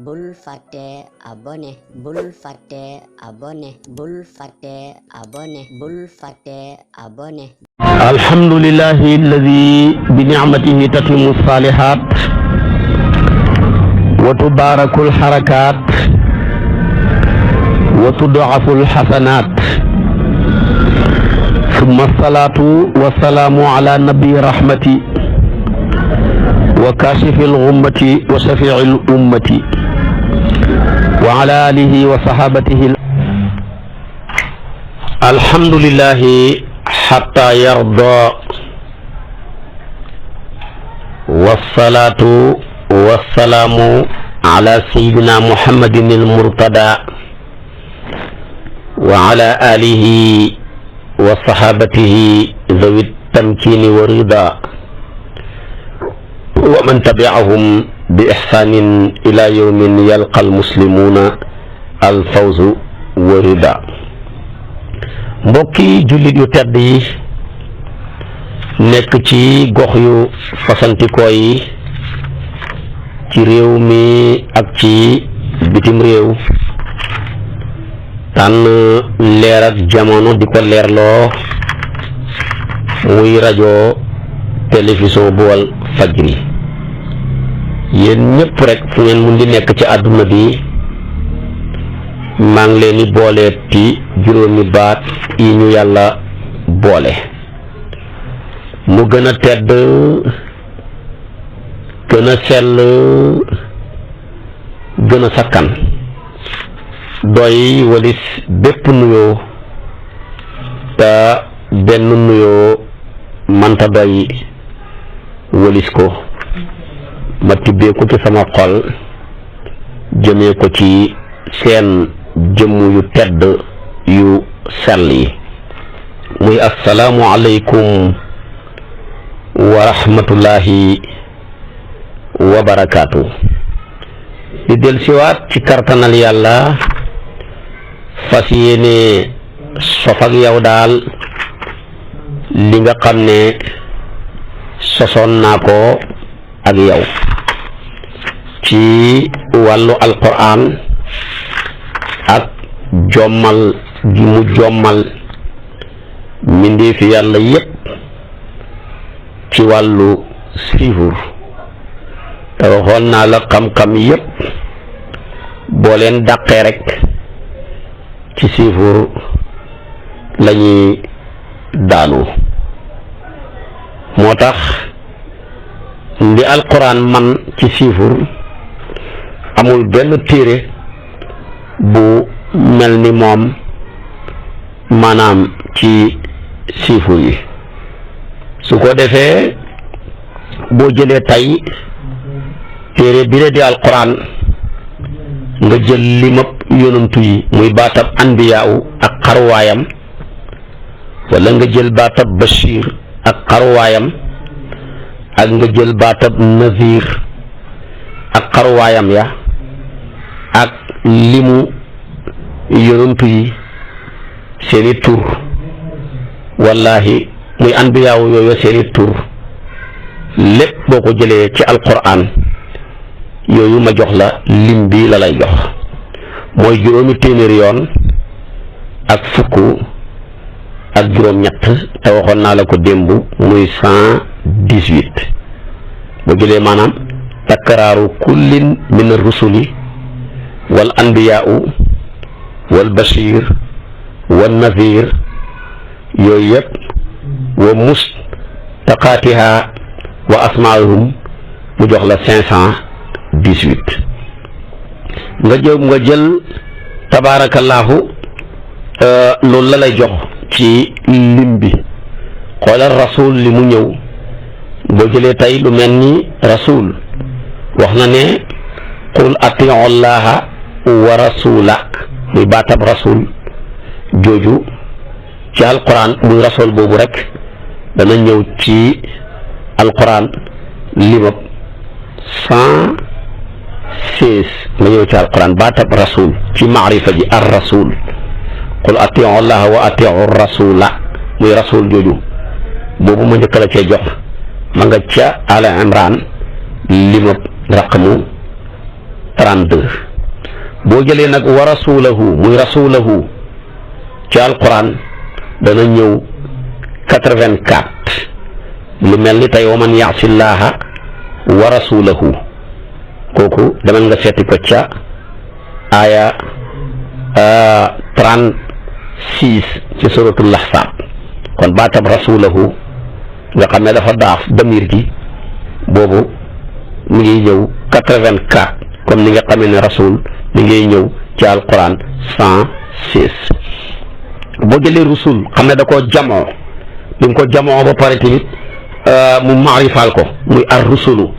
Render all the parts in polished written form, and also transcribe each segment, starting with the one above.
bul fàtte abonné bul fàtte abonné bul fàtte abonné bul fàtte abonné. alhamdulillahi alladi bi ni'matihi tatimu salihat wa tubaraku alharakat wa tud'afu alhasanat thumma salatu wassalamu ala nabi rahmati wa kashifi al-ghummati wa shafi'i al-ummati wa ala alihi wa sahabatihi alhamdulillahi hatta yarda wassalaatu wassalaamu ala sayyidina muhammadin al-murtada wa ala alihi wa sahabatihi dhawi tamkini wa rida wa man tabi'ahum bi ihsanin ila yawmin yalqa al-muslimuna al-fawzu wa rida. mbokki jullit yu tedd yi nekk ci gox yu fasantikoo yi ci réew mi ak ci bitim réew tànn leer ak jamono di ko leerloo muy rajo télévision bu wal fajri yéen ñëpp rek fu ngeen mun di nekk ci àdduna bi maa ngi leen di booleet ci juróomi baat yi ñu yàlla boole mu gën a tedd gën a sell gën a sakkan doy walis bépp nuyoo te benn nuyoo manta doy walis ko ma tibbee ko ci sama xol jëmee ko ci seen jëmm yu tedd yu sell yi muy assalaamu aleykum wa rahmatullahi wa barakaatu di del siwaat ci kartanal yàlla fas yéene sof ak yow daal li nga xam ne sosoon naa ko ak yow ci wàllu alquran ak jommal gi mu jommal mbindeefi yàlla yépp ci wàllu siifur te waxoon naa la xam-xam yépp boo leen dàqee rek ci siifur lañuy daanu moo tax li alquran man ci siifur amul benn téere bu mel ni moom maanaam ci siifur yi su ko defee boo jëlee tey téere bi la di alquran nga jël limab yonantu yi muy baatab anbiyaawu ak xarwaayam wala nga jël baatab bashir ak xarwaayam ak nga jël baatab nazir ak xarwaayam ya ak limu yonantu yi seeni tur wallahi muy anbiyaawu yooyu seeni tur lépp boo ko jëlee ci alquran yooyu ma jox la lim bi la lay jox mooy juróomi téeméeri yoon ak fukk ak juróom-ñett te waxoon naa la ko démb muy 118 boo jëlee maanaam takraaru kullin min ar-rusuli wal anbiyaa'u wal bashir wal nazir yooyu yëpp wa mustaqaatiha wa asmaa'uhum mu jox la 518 nga jël tabaarakallaahu loolu la lay jox ci lim bi xoolal rasul li mu ñëw boo jëlee tey lu mel ni rasul wax na ne qul atiu llaha wa rasula muy baatab rasul jooju ci alquran muy rasul boobu rek dana ñëw ci alquran limab 116 nga ñëw ci alquran baatab rasul ci maarifa ji ar rasul qul atiu llaha wa atiu rasula muy rasul jooju boobu ma njëkk la cee jox ma nga ca ala imran limab raqmu 32 boo jëlee nag wa rasulahu muy rasulahu ci alquran dana ñëw 84 lu mel ni tey wa man yaasillaha wa rasulahu kooku demal nga seeti ko ca aaya 36 ci suratul ahzab kon baatam rasulahu nga xam ne dafa daaf damir ji boobu mi ngi ñëw 84 comme ni nga xamee ne rasul mi ngi ñëw ci alquran 106 boo jëlee rusul xam ne da koo jamoo bi nga ko jamoo ba pare tamit mu maarifaal ko muy ar rusulu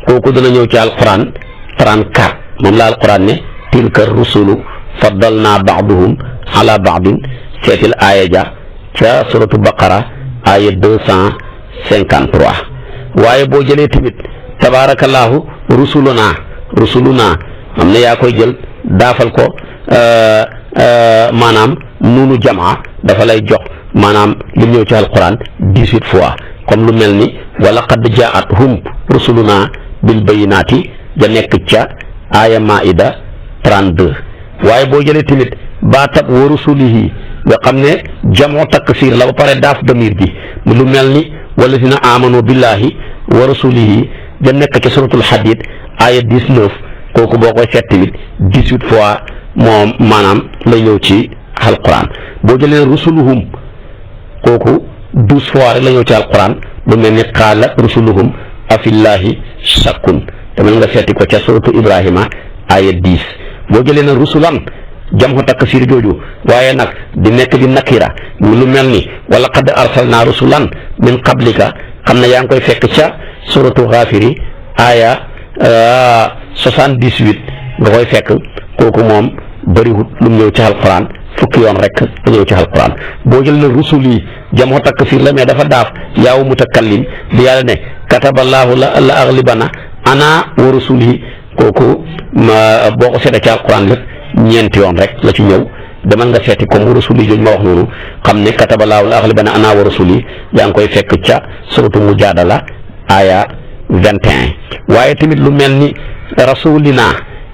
kooku dana ñëw ci alquran 34 moom la alquran ne tilka rusulu faddalna ba'duhum ala ba'din seetil aaya ja ca suratu baqara aaya 253 waaye boo jëlee tamit tabarakallahu rusuluna xam ne yaa koy jël daafal ko maanaam nuunu jamaa dafa lay jox maanaam li ñëw ci alquran 18 fois comme lu mel ni wa laqad jaa'athum rusuluna bil bayyinaati ja nekk ca aaya maida 32 waaye boo jëlee tamit baatab wa rusulihi nga xam ne jamoo taksiir la ba pare daaf damir ji lu mel ni walladina amanu billahi wa rasulihi ja nekk ca suratul hadid aaya 19 kooku boo koy seet tamit 18 fois moom maanaam la ñëw ci alquran boo jëlee rusuluhum kooku 12 fois rek la ñëw ci alquran lu mel ni qaala rusuluhum afillahi shakkun tamit nga seeti ko ca suratu ibrahima aya 10 boo jëlee na rusulan jam ko taksiir jooju waaye nag di nekk di nakira lu mel ni wala qad arsalna rusulan min qablika xam ne yaa ngi koy fekk ca suratu xaafiri aya 78 nga koy fekk kooku moom bëriwut lu mu ñëw ci alquran fukki yoon rek la ñëw ci alquran boo jël na rusul yi jamoo taksiir la mais dafa daaf yaawu mutakallim di yàlla ne kataballaahu la aglibana ana wa rusuli kooku boo ko seetee ci alquran lépp ñeenti yoon rek la ci ñëw demal nga seeti comme rusuli jooju ma wax noonu xam ne kataballaahu la aglibana ana wa rusuli yaa ngi koy fekk ca suratu mujaadala aya 21 waaye tamit lu mel ni rasulina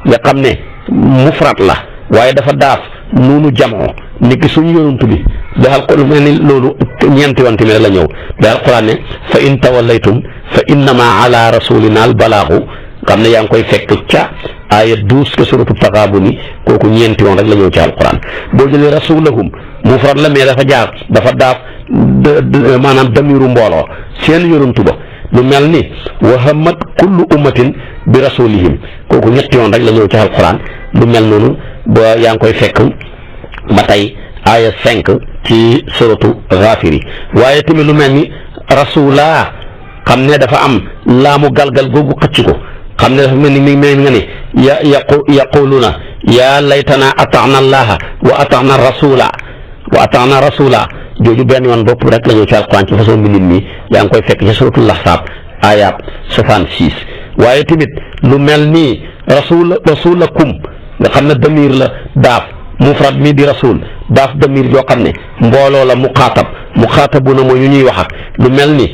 nga xam ne mufrat la waaye dafa daaf nuunu jamoo niki suñu yonent bi daal ko mel ni loolu ñeenti yoon tamit la ñëw daal alquran ne fa in tawallaytum fa innama ala rasulina al balaagu xam ne yaa ngi koy fekk ca aaya 12 ke suratu taghabuni kooku ñeenti yoon rek la ñëw ci alquran boo jëlee rasulahum mufrad la mais dafa daaf maanaam damiru mbooloo seen yonent ba lu mel ni wa hammat kullu ummatin bi rasulihim kooku ñetti yoon rek la ñëw ci alquran lu mel noonu ba yaa ngi koy fekk ba tey aaya 5 ci suratu Ghafiri waaye tamit lu mel ni rasula xam ne dafa am laamu galgal googu xëcc ko xam ne dafa mel ni mi mel nga ne yaquluna ya laytana ata'na allaha wa ata'na rasula jooju benn yoon bopp rek la ñëw ci alquran ci façon mbindin mi yaa ngi koy fekk ci suratul ahzab ayat 66 waaye tamit lu mel ni rasulakum nga xam ne damir la daaf mufrad mi di rasul daaf damir yoo xam ne mbooloo la muxaatabuna mooy ñu ñuy wax ak lu mel ni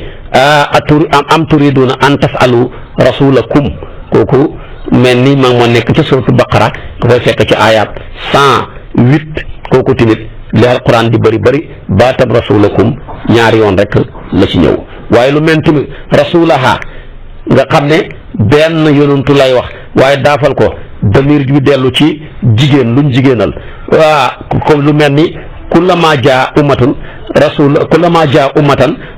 am turiduna an tasalu rasulakum kooku mel ni maa ngi moo nekk ci suratul baqara nga koy fekk ci ayat 108 kooku tamit li alquran di bëri baatab rasulakum ñaari yoon rek la ci ñëw waaye lu mel tamit rasulaha nga xam ne benn yonantu lay wax waaye daafal ko damir ju dellu ci jigéen luñ jigéenal comme lu mel ni kullama jaa ummatan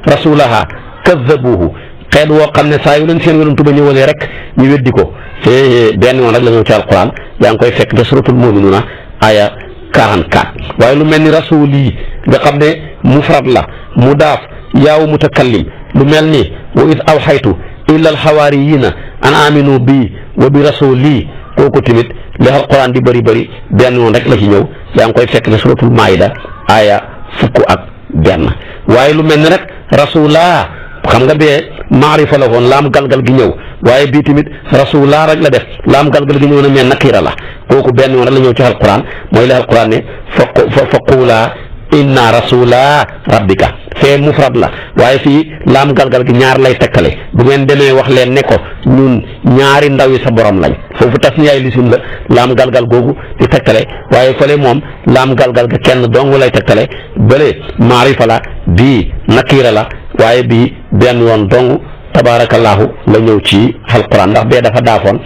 rasulaha kazzabuhu xeet woo xam ne saa yu leen seen yonantu ba ñëwalee rek ñu weddi ko te benn yoon rek la ñëw ci alquran yaa ngi koy fekk te suratul mu'minuna aya 44 waaye lu mel ni rasul yi nga xam ne mufrad la mu daaf yaawu mutakallim lu mel ni wa id awxaytu illa alxawaariyina an aminu bi wa bi rasuli kooku tamit li alquran di bëri benn yoon rek la ci ñëw yaa ngi koy fekk ne suratul maida aya 1 waaye lu mel ni rek rasula xam nga bee maarifa la woon laam galgal gi ñëw waaye bii tamit rasulaa rek la def laam galgal gi ñëw na mais nakira la kooku benn yoon rek la ñëw ci alquran mooy li alquran ne fa quulaa inna rasula rabbika fee mufrad la waaye fii laam galgal gi ñaar lay tekkale bu ngeen demee wax leen ne ko ñun ñaari ndaw yi sa borom lañ foofu tasniyaay lisim la laam galgal googu di tekkale waaye fële moom laam galgal ga kenn dong lay tekkale bële maarifa la bii nakiira la waaye bii benn yoon dong tabaarakallaahu la ñëw ci alquran ndax bee dafa daafoon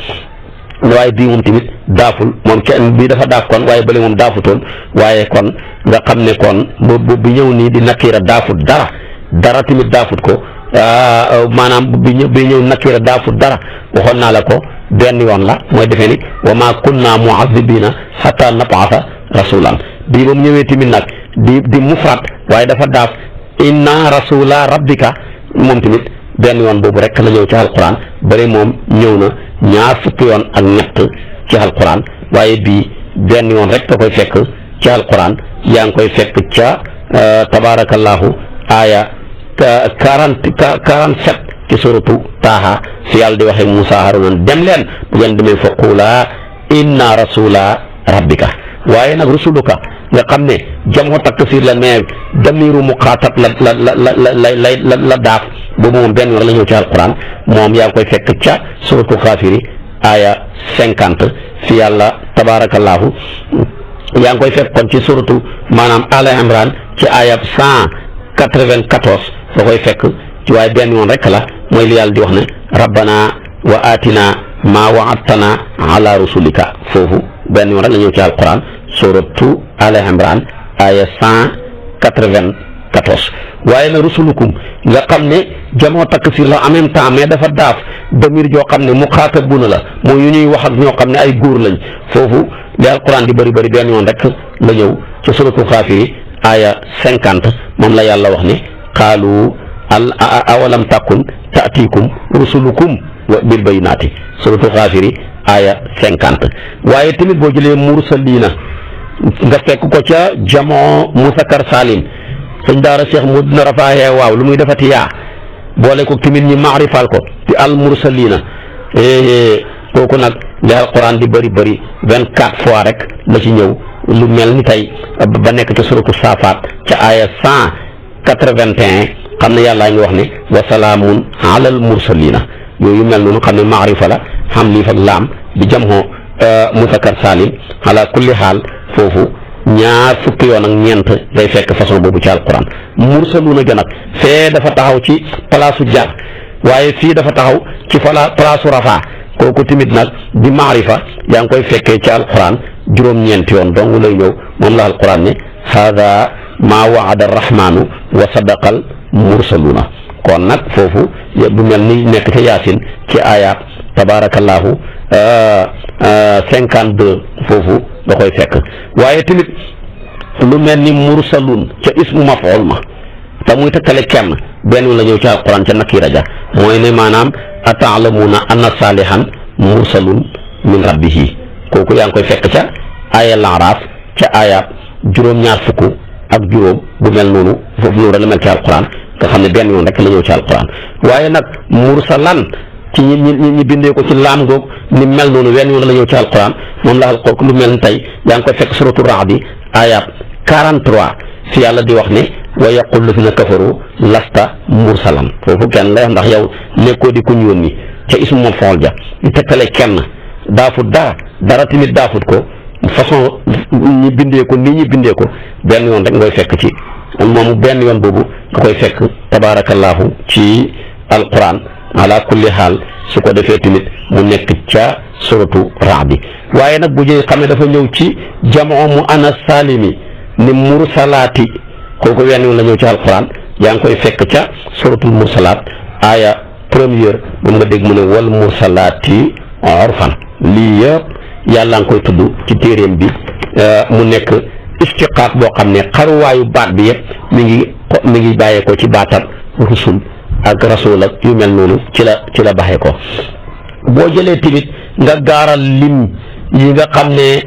waaye bii moom tamit daaful moom kenn bii dafa daaf kon waaye bële moom daafutoon waaye kon nga xam ne kon bu ñëw nii di nakiira daafut dara tamit daafut ko maanaam bi ñëw nakiira daafut dara waxoon naa la ko benn yoon la mooy defee ni wa maa kunna mu'azzibina hatta nab'atha rasulan bii moom ñëwee tamit nag di mufrad waaye dafa daaf inna rasula rabbika moom tamit benn yoon boobu rek la ñëw ci alquran bëri moom ñëw na ñaar fukki yoon ak ñett ci alquran waaye bii benn yoon rek nga koy fekk ci alquran yaa ngi koy fekk ca tabarakallahu aaya 47 ci suratu Taaha fi yàlla di waxee Moussa Haruna dem leen bu ngeen demee fa quulaa inna rasula rabbika waaye nag rusuluka nga xam ne jamoo taksir la mais damiru muqaatab la daaf boobu moom benn yoon la ñëw ci alquran moom yaa ngi koy fekk ca suratu Xaafiri aaya 50 fi yàlla tabarakallahu yaa ngi koy fekk kon ci suratu maanaam Al Imran ci aaya 194 nga koy fekk ci waaye benn yoon rek la mooy li yàlla di wax ne rabbana wa atina ma wa'adtana ala rusulika foofu benn yoon rek la ñëw ci alquran suratu Al Imran aya 194 waaye na rusulukum nga xam ne jamoo taksir la en même temps mais dafa daaf damir joo xam ne muxaatabuna la mooy yu ñuy wax ak ñoo xam ne ay góor lañ foofu li alquran di bëri benn yoon rek la ñëw ci suratu Xaafiri aya 50 moom la yàlla wax ne qaalu awalam takun taatikum rusulukum bil bayinaati suratu Xaafiri aya 50 waaye tamit boo jëlee mursaliina nga fekk ko ca jamoo musakkar salim sëñ daara Cheikh mu dina rafaaxee waaw lu muy defati yaa boole ko tamit ñi maarifal ko ci al mursaliina kooku nag li alquran di bëri 24 fois rek la ci ñëw lu mel ni tey ba nekk ca suratu saafaat ca aya 181 xam ne yàllaa ngi wax ne wa salaamun alal mursaliina yooyu mel noonu xam ne maarifa la xam lii fak laam di jamoo musakkar salim ala kulli xaal foofu ñaar fukki yoon ak ñeent day fekk façon boobu ci alquran mursaluuna ga nag fee dafa taxaw ci place u jar waaye fii dafa taxaw ci place u rafaa kooku tamit nag di maarifa yaa ngi koy fekkee ci alquran juróom-ñeenti yoon dong lay ñëw moom la alquran ne hada maa waada arrahmanu wa sadaqal mursaluuna kon nag foofu bu mel ni nekk ca yaasin ci ayaat tabarakallahu 52 foofu nga koy fekk waaye tamit lu mel ni mursalun ca ismu mafool ma te muy tëkkale kenn benn la ñëw ci alquran ca nakira ja mooy ne maanaam ata'lamuna anna salihan mursalun min rabbihi kooku yaa ngi koy fekk ca aya Al-Araf ca aya juróom-ñaar fukk ak juróom bu mel noonu foofu noonu la mel ci alquran nga xam ne benn yoon rek la ñëw ci alquran waaye nag mursalan ci ñi bindee ko ci laam goog ni mel noonu wenn yoon la ñëw ci alquran moom la alquran lu mel ni tey yaa ngi koy fekk suratu Ra'd ayat 43 fi yàlla di wax ne wa yaqulu lazina kafaru lasta mursalan foofu kenn lay ndax yow nekkoo di kuñ yónni ca ismu mafool ja ñu tekkale kenn daafut dara tamit daafut ko façon ñi bindee ko nii ñi bindee ko benn yoon rek nga koy fekk ci moom benn yoon boobu nga koy fekk tabarakallahu ci alquran ala kulli xaal su ko defee tamit mu nekk ca suratu Ra'd waaye nag bu jëy xam ne dafa ñëw ci jamoo mu ana salimi ni mursalaati kooku wenn yoon la ñëw ci alquran yaa ngi koy fekk ca suratul mursalaat aya première moom nga dégg mu ne wal mursalaati urfan lii yëpp yàlla nga koy tudd ci téeréem bi mu nekk istiqaaq boo xam ne xaruwaayu baat bi yëpp mi ngi bàyyee ko ci baatam rusul ak rasul ak yu mel noonu ci la baxee ko boo jëlee tamit nga gaaral lim yi nga xam ne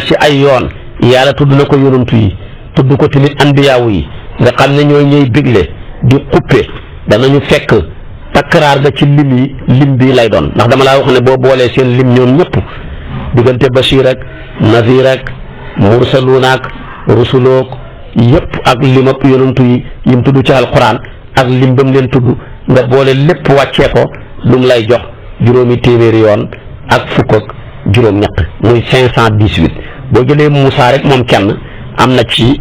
ci ay yoon yàlla tudd na ko yonantu yi tudd ko tamit anbiyaawu yi nga xam ne ñooy ñëy bigle di xuppe danañu fekk takkaraar ga ci lim bi lay doon ndax dama laa wax ne boo boolee seen lim ñoom ñëpp diggante Bashir ak Nazir ak mursaluun ak rusulook yëpp ak limab yonantu yi yim tudd ci alquran ak lim bam leen tudd nga boole lépp wàccee ko lu mu lay jox juróomi téeméeri yoon ak fukk ak juróom-ñett muy 518 boo jëlee Moussa rek moom kenn am na ci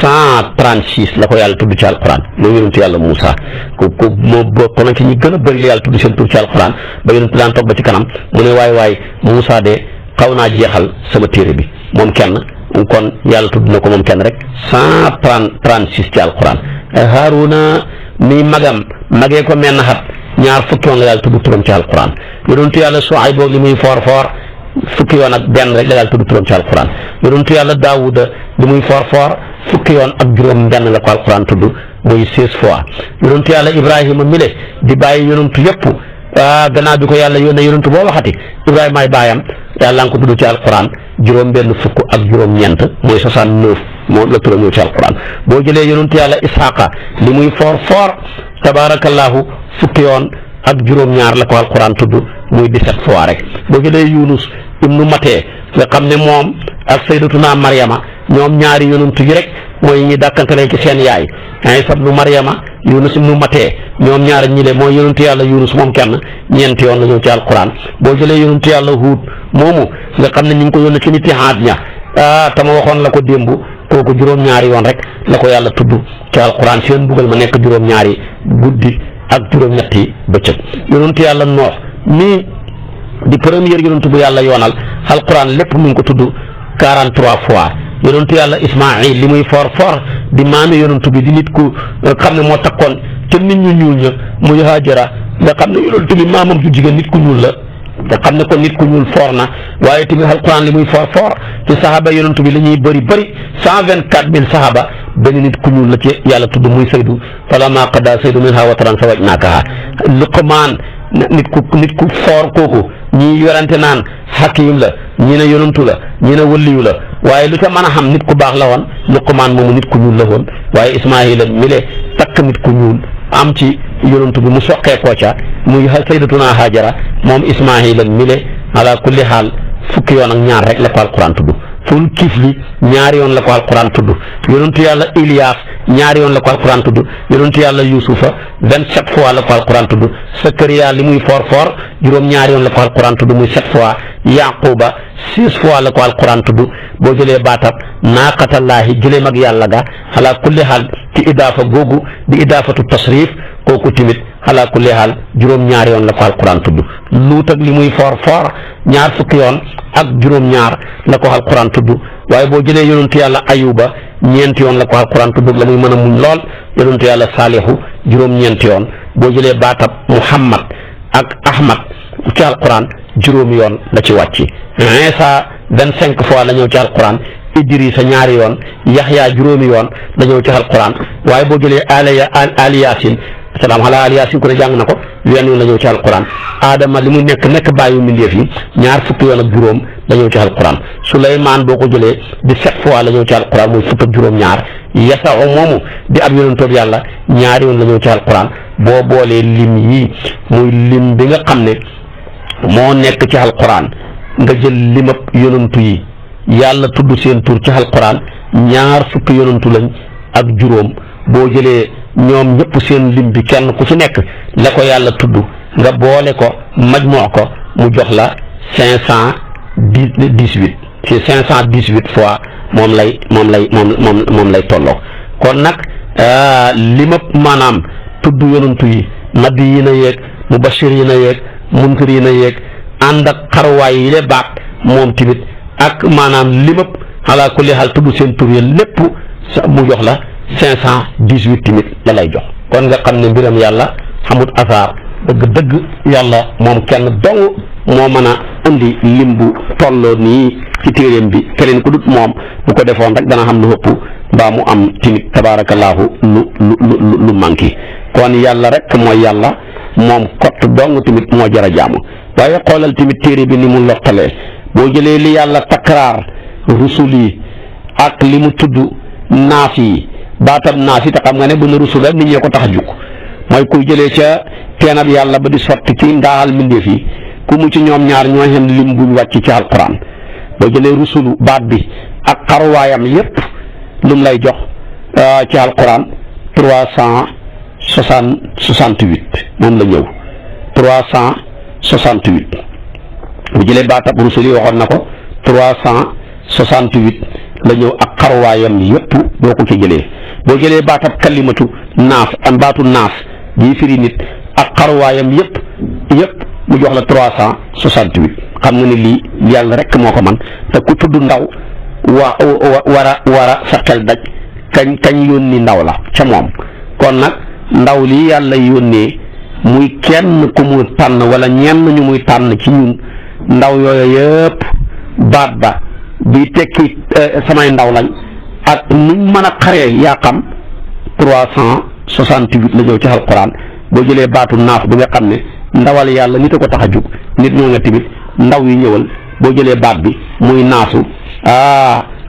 136 la ko yàlla tudd ci alquran mooy yonentu yàlla Moussa ko moo bokk na ci ñi gën a bëri la yàlla tudd seen tur ci alquran ba yonentu daan toog ba ci kanam mu ne waay Moussa de xaw naa jeexal sama téere bi moom kenn kon yàlla tudd na ko moom kenn rek 136 ci alquran Haaruna mi magee ko menn xat ñaar fukki yoon la yàlla tudd turam ci alquran yonentu yàlla Suayb boog li muy foor fukki yoon ak benn rek la yàlla tudd turam ci alquran yonentu yàlla Daawuda li muy foor fukki yoon ak juróom benn la ko alquran tudd muy 16 fois yonentu yàlla Ibrahima mile di bàyyi yonentu yëpp gannaaw bi ko yàlla yónnee yonentu boo waxati Ibrahima ay baayam yàlla nga ko tudd ci alquran juróom benn fukk ak juróom ñeent mooy 69 moom la turam ñëw ci alquran boo jëlee yonentu yàlla Isxaaqa li muy foor tabarakallahu fukki yoon ak juróom-ñaar la ko alquran tudd muy 17 fois rek boo jëlee Yunus ibnu Matee nga xam ne moom ak sayyidatuna Maryama ñoom ñaari yonantu yi rek mooy ñi dàkkantale ci seen yaay Iisa ibnu Maryama Yunus ibnu Matee ñoom ñaar ñi le mooy yonantu yàlla Yunus moom kenn ñeenti yoon la ñëw ci alquran boo jëlee yonantu yàlla Huud moomu nga xam ne ñu ngi ko yónnee ci nit Aad ña tama waxoon la ko démb kooku juróom-ñaari yoon rek la ko yàlla tudd ci alquran seen mbugal ma nekk juróom-ñaari guddi ak juróom-ñetti bëccëg yonentu yàlla Noox mii di première yonentu bu yàlla yoonal alquran lépp mu ngi ko tudd 43 fois yonentu yàlla Ismaïl li muy for di maami yonentu bi di nit ku xam ne moo takkoon te nit ñu ñuul ña muy Haajara nga xam ne yonentu bi maamam ju jigéen nit ku ñuul la nga xam ne kon nit ku ñuul for na waaye tamit alquran li muy for ci saxaaba yonentu bi la ñuy bëri 124,000 saxaaba benn nit ku ñuul la ci yàlla tudd muy Saydu falammaa qadaa Saydu minhaa wataran zawwajnaakahaa Luqmaan nit ku for kooku ñii yorante naan hakim la ñii ne yonentu la ñii ne wëliyu la waaye lu ca mën a xam nit ku baax la woon Luqmaan moomu nit ku ñuul la woon waaye Ismaayila mi le takk nit ku ñuul am ci yonentu bi mu soqee koo ca muy sayyidatuna Haajara moom Ismaayila mi le ala kulli xaal fukki yoon ak ñaar rek la ko alquran tudd ful kifli ñaari yoon la ko alquran tudd yonentu yàlla Iliyaas ñaari yoon la ko alquran tudd yonentu yàlla Yuusufa 27 fois la ko alquran tudd Sakariya li muy for juróom ñaari yoon la ko alquran tudd muy 7 fois Yaquba 6 fois la ko alquran tudd boo jëlee baatab naaqatallaahi jëleem ak yàlla ga ala kulli xaal ci idaafa googu di idaafatu tasrif kooku tamit ala kulli xaal juróom ñaari yoon la ko alquran tudd Luut ak li muy for ñaar fukki yoon ak juróom ñaar la ko alquran tudd waaye boo jëlee yonentu yàlla Ayuba ñeenti yoon la ko alquran tudd la muy mën a muñ lool yonentu yàlla Saalihu juróom-ñeenti yoon boo jëlee baatab Muhammad ak Ahmad ci alquran juróomi yoon la ci wàcc Iisa 25 fois la ñëw ci alquran Idrisa ñaari yoon Yaxya juróomi yoon la ñëw ci alquran waaye boo jëlee Ali Yaasin salaam ala Ali Yaasin ku ne jàng na ko wenn yoon la ñëw ci alquran Adama li mu nekk bàyyi mbindeef yi ñaar fukki yoon ak juróom la ñëw ci alquran Suleymaan boo ko jëlee 17 fois la ñëw ci alquran muy fukk ak juróom-ñaar Yasaw moomu di ab yonentoob yàlla ñaari yoon la ñëw ci alquran boo boolee lim yi muy lim bi nga xam ne moo nekk ci alquran nga jël limab yonentu yi yàlla tudd seen tur ci alquran ñaar fukki yonentu lañ ak juróom boo jëlee ñoom ñëpp seen lim bi kenn ku ci nekk la ko yàlla tudd nga boole ko majmoo ko mu jox la 518 ci 518 fois moom lay tolloo kon nag limab maanaam tudd yonantu yi nabi yi na yeeg mubashir yi na yeeg munkir yi na yeeg ànd ak xarwaay yi le baat moom tamit ak maanaam limab ala kulli xaal tudd seen tur yi lépp mu jox la 518 tamit la lay jox kon nga xam ne mbiram yàlla xamut asaar dëgg yàlla moom kenn dong moo mën a indi lim bu tolloo nii ci téeréem bi keneen ku dut moom bu ko defoon rek dana xam lu ëpp mbaa mu am tamit tabaarakallaahu lu manqué kon yàlla rek mooy yàlla moom kott dong tamit moo jar a jaamu waaye xoolal tamit téere bi ni mu lottalee boo jëlee li yàlla takraar rusul yi ak li mu tudd naas yi baatam naas yi te xam nga ne bu ne rusul rek nit ñee ko tax a jug mooy kuy jëlee ca teenab yàlla ba di sotti ci ndaal mbindeef yi ku mu ci ñoom ñaar ñoo xam lim buñ wàcc ci alquran boo jëlee rusulu baat bi ak xaruwaayam yépp lum lay jox ci alquran 368 moom la ñëw 368 bu jëlee baatab rusuli waxoon na ko 368 la ñëw ak xarwaayam yépp boo ko ci jëlee boo jëlee baatab kalimatu naas am baatu naas bii firi nit ak xarwaayam yépp mu jox la 368 xam nga ni lii yàlla rek moo ko man te ku tudd ndaw war a sa xel daj kañ yónni ndaw la ca moom kon nag ndaw lii yàlla yónnee muy kenn ku mu tànn wala ñenn ñu muy tànn ci ñun ndaw yooyu yëpp baat ba bi tekki samay ndaw lañ ak nuñ mën a xaree yaa xam 368 la ñëw ci alquran boo jëlee baatu naaf bi nga xam ne ndawal yàlla nit a ko tax a jug nit ñoo nga tamit ndaw yi ñëwal boo jëlee baat bi muy naasu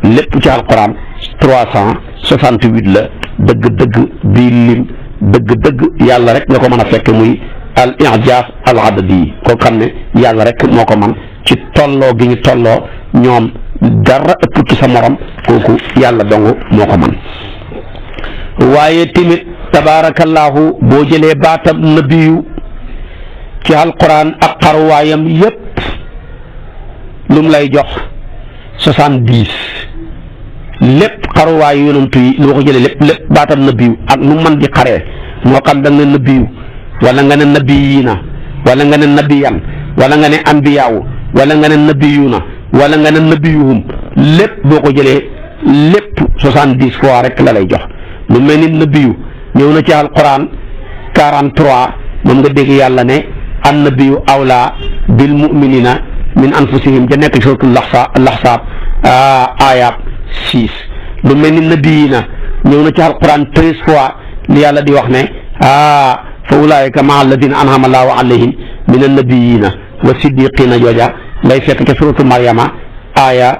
lépp ci alquran 368 la dëgg-dëgg bii lim dëgg-dëgg yàlla rek nga ko mën a fekk muy al i'jaaz al adadi koo xam ne yàlla rek moo ko man ci tolloo gi ñu tolloo ñoom dara ëpp ci sa morom kooku yàlla dong moo ko man waaye tamit tabaarakallaahu boo jëlee baatam nabiyu ci alquran ak xarwaayam yépp lum lay jox 70 lépp xarwaayu yonantu yi loo ko jëlee lépp baatam nabiyu ak nu man di xaree moo xam da nga ne nabiyu wala nga ne nabiyiina wala nga ne nabiyan wala nga ne anbiyaawu wala nga ne nabiyuuna wala nga ne nabiyuhum lépp boo ko jëlee lépp 70 fois rek la lay jox lu mel ni nabiyu ñëw na ci alquran 43 moom nga dégg yàlla ne an nabiyu awla bil muminina min anfusihim ja nekk suratul laxsaab ayat 6 lu mel ni nabiyiina ñëw na ci alquran 13 fois li yàlla di wax ne fa ulaayika maa alladina an'ama allahu alayhim min annabiyina wa siddiqina jooja lay fekk ca suratu Maryama aya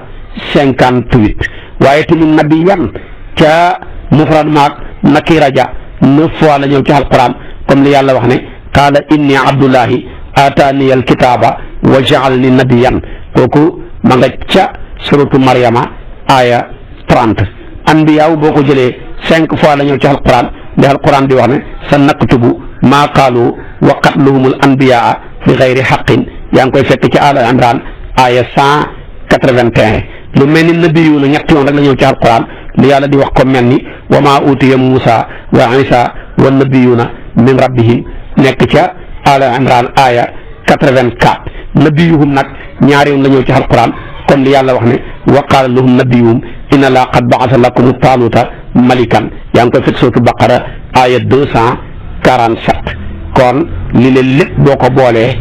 58 waaye tamit nabiyan ca mufrad maak nakira ja 9 fois la ñëw ci alquran comme li yàlla wax ne qaala inni abdullahi ataaniya alkitaaba wa ja'alni nabiyan kooku ma nga ca suratu Maryama aya 30 anbiyaaw boo ko jëlee 5 fois la ñëw ci alquran li alquran di wax ne sa naktubu maa qaalu wa qatluhumul anbiyaa bi xayri xaqin yaa ngi koy fekk ci Aali Imraan aya 181 lu mel ni nabiyuuna ñetti yoon rek la ñëw ci alquran li yàlla di wax ko mel ni wa maa utiya Muusa wa Isa wa nabiyuuna min rabbihim nekk ca Aali Imraan aya 84 nabiyuhum nag ñaari yoon la ñëw ci alquran comme li yàlla wax ne wa qaala lahum nabiyuhum inna laa qad ba'asa lakum taaluuta malikan yaa ngi koy fekk suratul baqara aya 247 kon li leen lépp boo ko boolee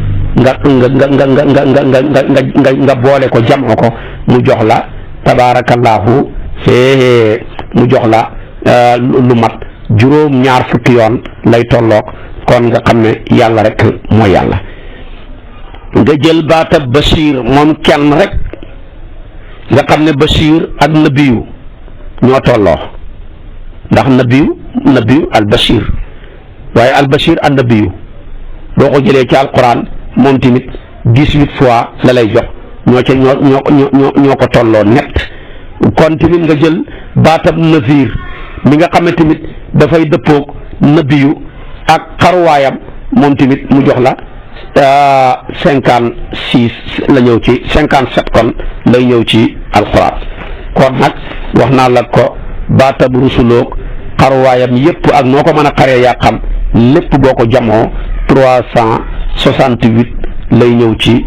nga boole ko jamoo ko mu jox la tabaarakallaahu mu jox la lu mat juróom-ñaar fukki yoon lay tolloog kon nga xam ne yàlla rek mooy yàlla nga jël baatab Bachir moom kenn rek nga xam ne Bachir ak nabiyu ñoo tolloo ndax nabiyu al Bachir waaye al Bachir ak nabiyu boo ko jëlee ci alquran moom tamit 18 fois la lay jox ñoo ko tolloo net kon tamit nga jël baatab Nazir mi nga xam ne tamit dafay dëppoog nabiyu ak xarwaayam moom tamit mu jox la 56 la ñëw ci 57 kon lay ñëw ci alquran kon nag wax naa la ko baatab rusuloog xarwaayam yépp ak noo ko mën a xaree yaa xam lépp boo ko jamoo 368 lay ñëw ci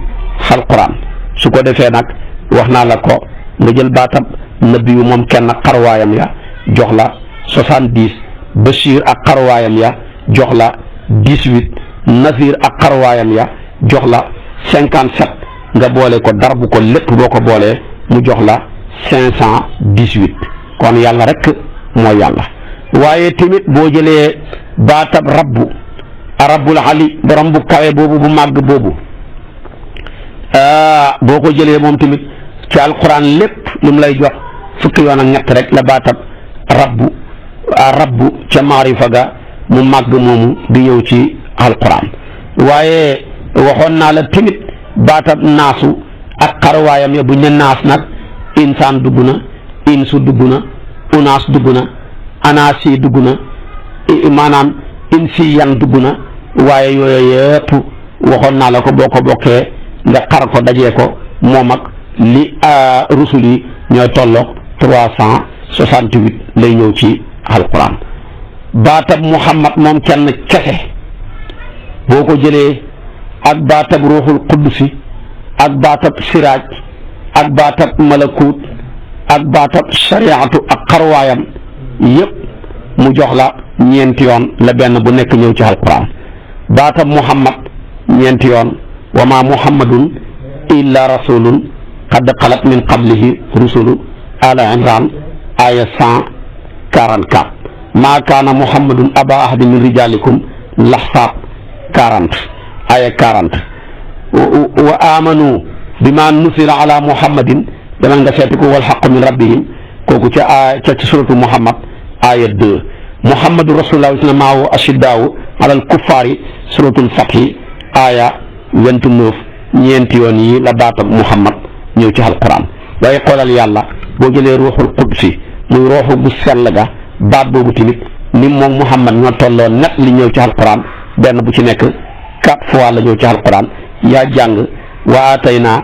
alquran su ko defee nag wax naa la ko nga jël baatab nabiyu moom kenn xarwaayam ya jox la 70 Bachir ak xarwaayam ya jox la 18 Nazir ak xarwaayam ya jox la 57 nga boole ko darbu ko lépp boo ko boolee mu jox la 518 kon yàlla rek mooy yàlla waaye tamit boo jëlee baatab rabbu rabbul ali borom bu kawe boobu bu màgg boobu boo ko jëlee moom tamit ci alquran lépp lu mu lay jox fukki yoon ak ñett rek la baatab rabbu ca maarifa ga mu màgg moomu di ñëw ci alquran waaye waxoon naa la tamit baatab naasu ak xarwaayam ya buñ ne naas nag insaan dugg na insu dugg na unaas dugg na anaasi dugg na maanaam insiyan dugg na waaye yooyu yëpp waxoon naa la ko boo ko bokkee nga xar ko dajee ko moom ak li rusul yi ñooy tolloog 368 lay ñëw ci alquran. baatab muhammad moom kenn kese boo ko jëlee ak baatab ruuxul quddusi ak baatab siraaj ak baatab malakut ak baatab shariatu ak xarwaayam yëpp mu jox la ñeenti yoon la benn bu nekk ñëw ci alquran. baatab muhammad ñeenti yoon wa ma muhammadun illa rasulun qad xalat min qablihi rusulu ala imran aya 144 maa kaana muhammadun aba ahadin min rijalikum laxsaab 40 aya 40 wa amanu bima nusila ala muhammadin demal nga seeti ko wal xaqu min rabbihim kooku ca suratu muhammad aya 2 muhammadu rasulullah isna maahu ashiddaawu alal kuffaari suratul fathi aya 29 ñeenti yoon yi la baatab muhammad ñëw ci alquran. waaye xoolal yàlla boo jëlee ruuxul qudsi muy ruuxu bu sell ga baat boobu tamit ni moom muhammad ñoo tolloo net li ñëw ci alquran benn bu ci nekk 4 fois la ñëw ci alquran. yaa jàng wa aataynaa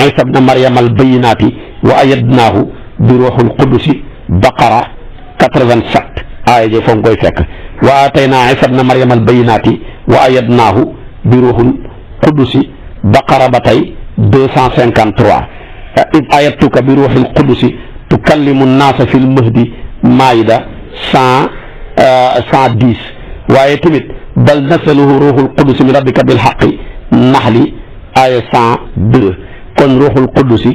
isa bna maryama al bayinaati wa ayadnaahu bi ruuxul qudsi baqara 87 aaya ji foofu koy fekk wa aataynaa isa bna maryama al bayinaati wa ayadnaahu bi ruuxul qudsi baqara ba tey 253 id ayatuka bi ruuxil qudusi tukallimu naasa fil mahdi maayida 110 waaye tamit bal nasaluhu ruuxul qudusi min rabbika bil xaqi naxli aya 102 kon ruuxul qudusi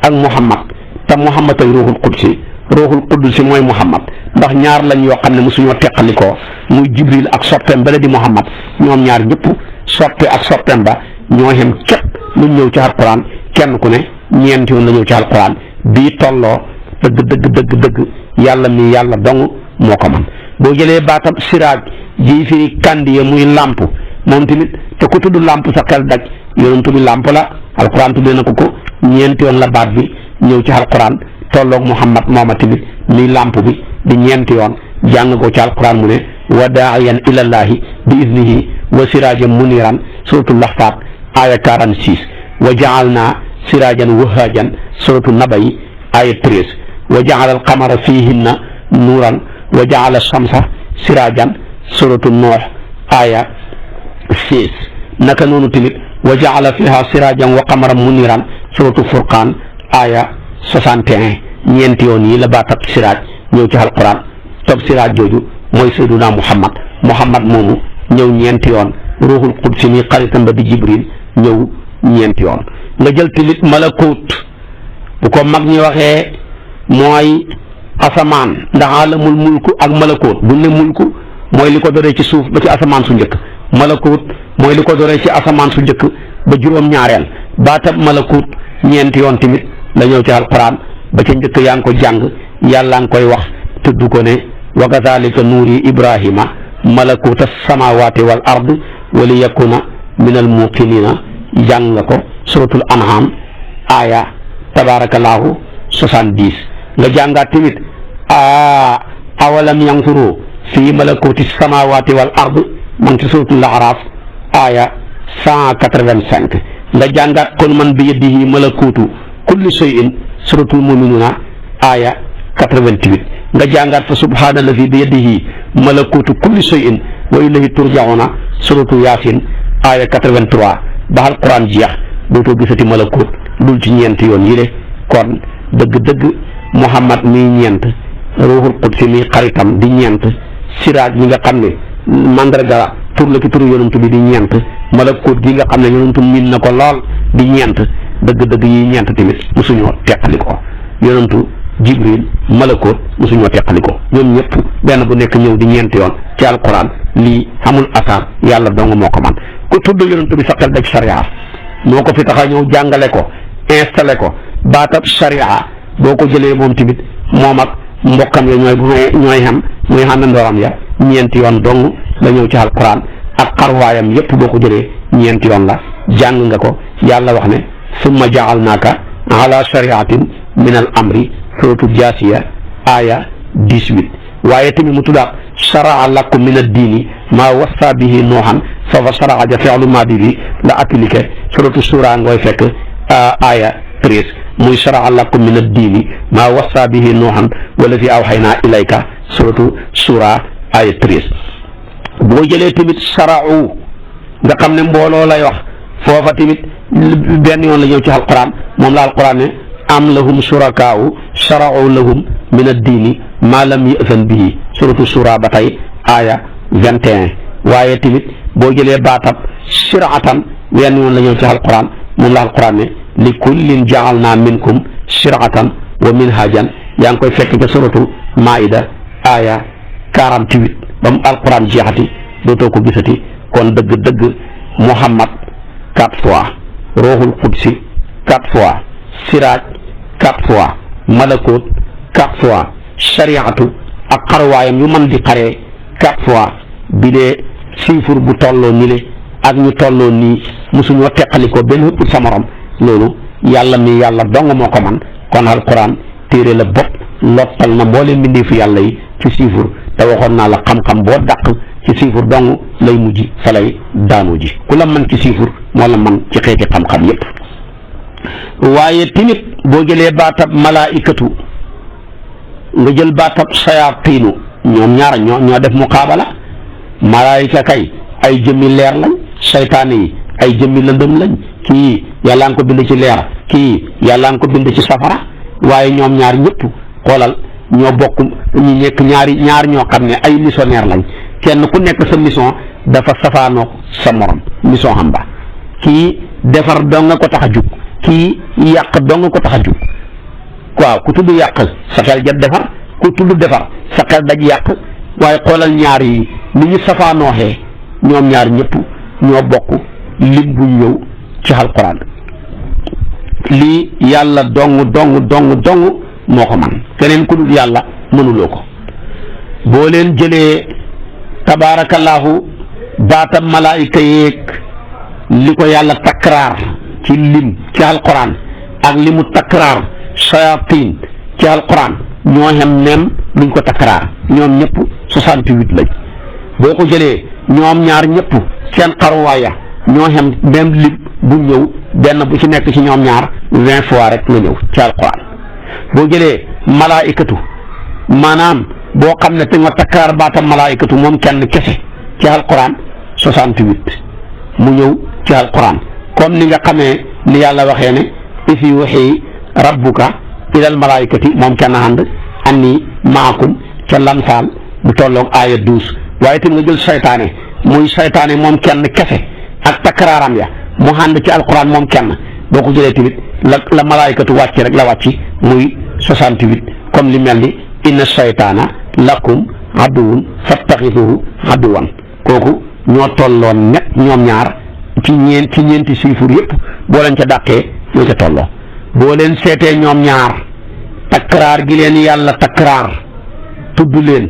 ak muhammad te muhammad ay ruuxul qudusi mooy muhammad ndax ñaar lañ yoo xam ne mosuñoo teqalikoo muy jibril ak soppeem bale di muhammad ñoom ñaar ñëpp soppe ak soppeem ba ñoo xem képp lu ñëw ci alquran kenn ku ne ñeenti yoon la ñëw ci alquran bii tolloo dëgg yàlla mi yàlla dong moo ko man. boo jëlee baatam siraaj ji firi kandiye muy làmp moom tamit te ku tudd làmp sa xel daj yonentu bi làmp la alquran tuddee na ko ñeenti yoon la baat bi ñëw ci alquran tolloog muhammad mooma tamit mi làmp bi di ñeenti yoon jàng ko ci alquran mu ne wa daa'iyan ilallahi bi iznihi wa siraajan muniran suratul lahzab aya 46 wa ja'alna siraajan wahaajan suratu nabayi aya 13 wa ja'ala alqamara fihinna nuuran wa ja'ala shamsa siraajan suratu nuux aya 6 naka noonu tamit wa ja'ala fiha siraajan wa qamaran muniran suratu furqaan aya 61 ñeenti yoon yi la baatab siraaj ñëw ci alquran toog siraaj jooju mooy sayyiduna muhammad moomu ñëw ñeenti yoon ruuxul qudsi mi xaritam ba di jibril ñëw ñeenti yoon nga jël tamit malakut bu ko mag ñi waxee mooy asamaan ndax alamul mulku ak malakut bu ne mulku mooy li ko doree ci suuf ba ci asamaan su njëkk malakut mooy li ko doree ci asamaan su njëkk ba juróom-ñaareel baatab malakut ñeenti yoon tamit la ñëw ci alquran ba ca njëkk yaa ngi ko jàng yàlla ngi koy wax tudd ko ne wa kazalika nuuri ibrahima malakuta samawati wal ard wa li yakuna min al muqinina jàng nga ko suratul an'am aya tabarakallahu 70 nga jàngaat tamit awalam yanzuru fi malakuti samawati wal ard man ci suratul a'raf aya 185 nga jàngaat kon man bi yadihi malakutu kulli shay'in suratul mu'minuna aya 88 nga jàngaat fa subhanallazi bi yadihi malakutu kulli shay'in wa ilayhi turja'una suratu yasin aya 83 ba alquran jeex dootoo gisati malakut dul ci ñeent yoon yi de kon dëgg muhammad mi ñeent ruuxul qudsi mi xaritam di ñeent siraaj mi nga xam ne mandarga tur la ki turu yonantu bi di ñeent malakut gi nga xam ne yonantu min na ko lool di ñeent dëgg yi ñeent tamit mosuñoo teqalikoo yonantu jibril malakut mosuñoo teqalikoo ñoom ñëpp benn bu nekk ñëw di ñeent yoon ci alquran lii xamul asar yàlla dong moo ko man ku tudd yonantu bi sa xel daj sharia moo ko fi tax a ñëw jàngale ko installé ko baatab sharia boo ko jëlee moom tamit moom ak mbokkam ya ñooy xam muy xàndandooram ya ñeenti yoon dong la ñëw ci alquran ak xarwaayam yépp boo ko jëlee ñeenti yoon la jàng nga ko yàlla wax ne summa ja'alnaaka ala shariatin min al amri suratu jaasiya aya 18 waaye tamit mu tuddaat sharaa lakum min ad-diini maa wassa bihi nuuhan foofa sharaa ja fi'lu maadi bi la appliqué suratu Shura ngoy fekk aya 13 muy sharaa lakum min ad-diini maa wassa bihi nuuhan wallazi awhaynaa ilayka suratu Shura aya 13 boo jëlee tamit shara'u nga xam ne mbooloo lay wax foofa tamit benn yoon la ñëw ci alquran moom la alquran ne am lahum shurakaa'u shara'u lahum min ad-diini maa lam ya'zan bihi suratu Shura ba tey aaya 21 waaye tamit boo jëlee baatab shir'atan benn yoon la ñëw ci alquran moom la alquran ne li kullin ja'alnaa minkum shir'atan wa minhaajan yaa ngi koy fekk ca suratu Maa'ida aaya 48 ba mu alquran jeexati dootoo ko gisati kon dëgg-dëgg Muhammad 4 fois Ruuhul Qudsi 4 fois Siraaj 4 fois Malakut 4 fois Shariatu ak xarwaayam yu mën di xaree 4 fois bi dee siifur bu tolloo ni le ak ñu tolloo nii mosuñoo teqalikoo benn ëpp sa morom loolu yàlla mi yàlla dong moo ko man kon alquran téere la bopp lottal na mbooleem mbindeefu yàlla yi ci siifur te waxoon naa la xam-xam boo dàq ci siifur dong lay mujj fa lay daanu ji ku la man ci siifur moo la man ci xeeti xam-xam yépp waaye tamit boo jëlee baatab malaikatu nga jël baatab sayaatiinu ñoom ñaar ñoo def muqaabala malaayika kay ay jëmmi leer lañ saytaane yi ay jëmmi lëndëm lañ kii yàlla nga ko bind ci leer kii yàlla nga ko bind ci safara waaye ñoom ñaar ñëpp xoolal ñoo bokk ñu nekk ñaar ñoo xam ne ay missionnaire lañ kenn ku nekk sa mission dafa safaanoog sa morom mission xam ba kii defar dong nga ko tax a jug kii yàq dong nga ko tax a jug waaw ku tudd yàq sa xel jot defar ku tudd defar sa xel daj yàq waaye xoolal ñaar yi ni ñu safaanooxee ñoom ñaar ñëpp ñoo bokk lim bu ñëw ci alquran lii yàlla dong moo ko man keneen ku dul yàlla mënuloo ko boo leen jëlee tabaarakallaahu baatam malaayika yeeg li ko yàlla takraar ci lim ci alquran ak li mu takraar shayatin ci alquran ñoo xem nem luñ ko takraar ñoom ñëpp 68 lañ boo ko jëlee ñoom ñaar ñëpp seen xaruwaaya ñoo xem même lim bu ñëw benn bu ci nekk ci ñoom ñaar 20 fois rek nga ñëw ci alquran boo jëlee malaayikatu maanaam boo xam ne te nga takraar baatam malaayikatu moom kenn kese ci alquran 68 mu ñëw ci alquran comme ni nga xamee ni yàlla waxee ne if yuuxi rabbuka ilal malaayikati moom kenn ànd anni maakum ca lanfaal bu tolloog aaya 12 waaye tam nga jël saytaane muy saytaane moom kenn kese ak takraaram ya mu ànd ci alquran moom kenn boo ko jëlee tamit la malaayikatu wàcc rek la wàcc muy 68 comme li mel ni inna saytaana lakum aduwun fattaxiduhu aduwan kooku ñoo tolloon net ñoom ñaar ci ñeenti siifur yëpp boo leen ca dàqee ñoo ca tolloo boo leen seetee ñoom ñaar takraar gi leen yàlla takraar tudd leen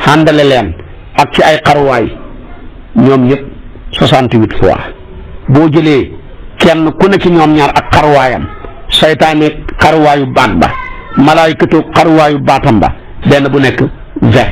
xàndale leen ak ci ay xaruwaay ñoom ñëpp 68 fois boo jëlee kenn ku ne ci ñoom ñaar ak xaruwaayam saytaane xaruwaayu baat ba malaayikatu xaruwaayu baatam ba benn bu nekk 20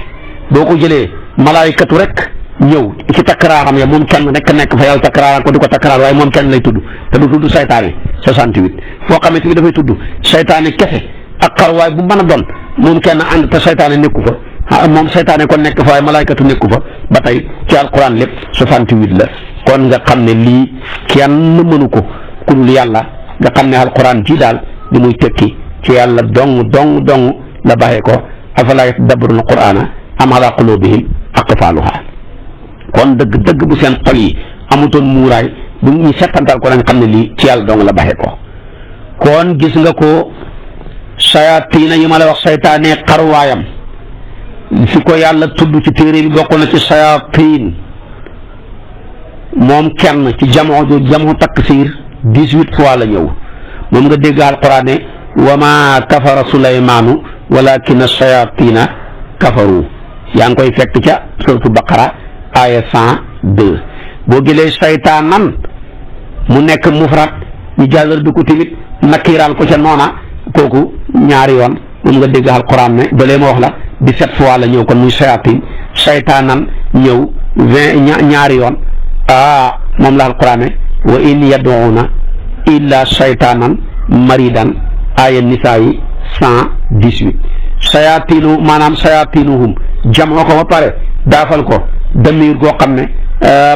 boo ko jëlee malaayikatu rek ñëw ci takraaram ya moom kenn rek nekk fa yàlla takraaram ko di ko takraar waaye moom kenn lay tudd te du tudd saytaane 68 foo xamante ni dafay tudd saytaane kese ak xaruwaay bu mën a doon moom kenn ànd te saytaane nekku fa moom saytaane kon nekk fa waaye malaayikatu nekku fa ba tey ci alquran lépp 68 la kon nga xam ne lii kenn mënu ko ku dul yàlla nga xam ne alquran ji daal li muy tekki ci yàlla dong la baaxee ko afalaa yatadabbaruuna alqur'aana am alaa quluubihim aqfaaluhaa kon dëgg bu seen xol yi amutoon muuraay bu ñu settantal ko dañ xam ne lii ci yàlla dong la baaxee ko kon gis nga ko sayaatina yi ma la wax saytaane xarwaayam fi ko yàlla tudd ci téere bi bokk na ci sayaatin moom kenn ci jamoo taksiir 18 fois la ñëw moom nga dégg alquran ne wa ma kafara sulaymaanu walakin shayatina kafaru yaa ngi koy fekk ca suratu baqara aya 102 boo jëlee saytaanan mu nekk mufrad ñu jàllar bi ko tamit nakkiiraal ko ca noona kooku ñaari yoon moom nga dégg alquran ne balee ma wax la 17 fois la ñëw kon muy shayatin saytaanan ñëw 20 ñaari yoon moom la alquran wa in yad'una illa saytaanan maridan aya nisaa yi 118 sayatinu maanaam sayatinuhum jamoo ko ba pare daafal ko damir goo xam ne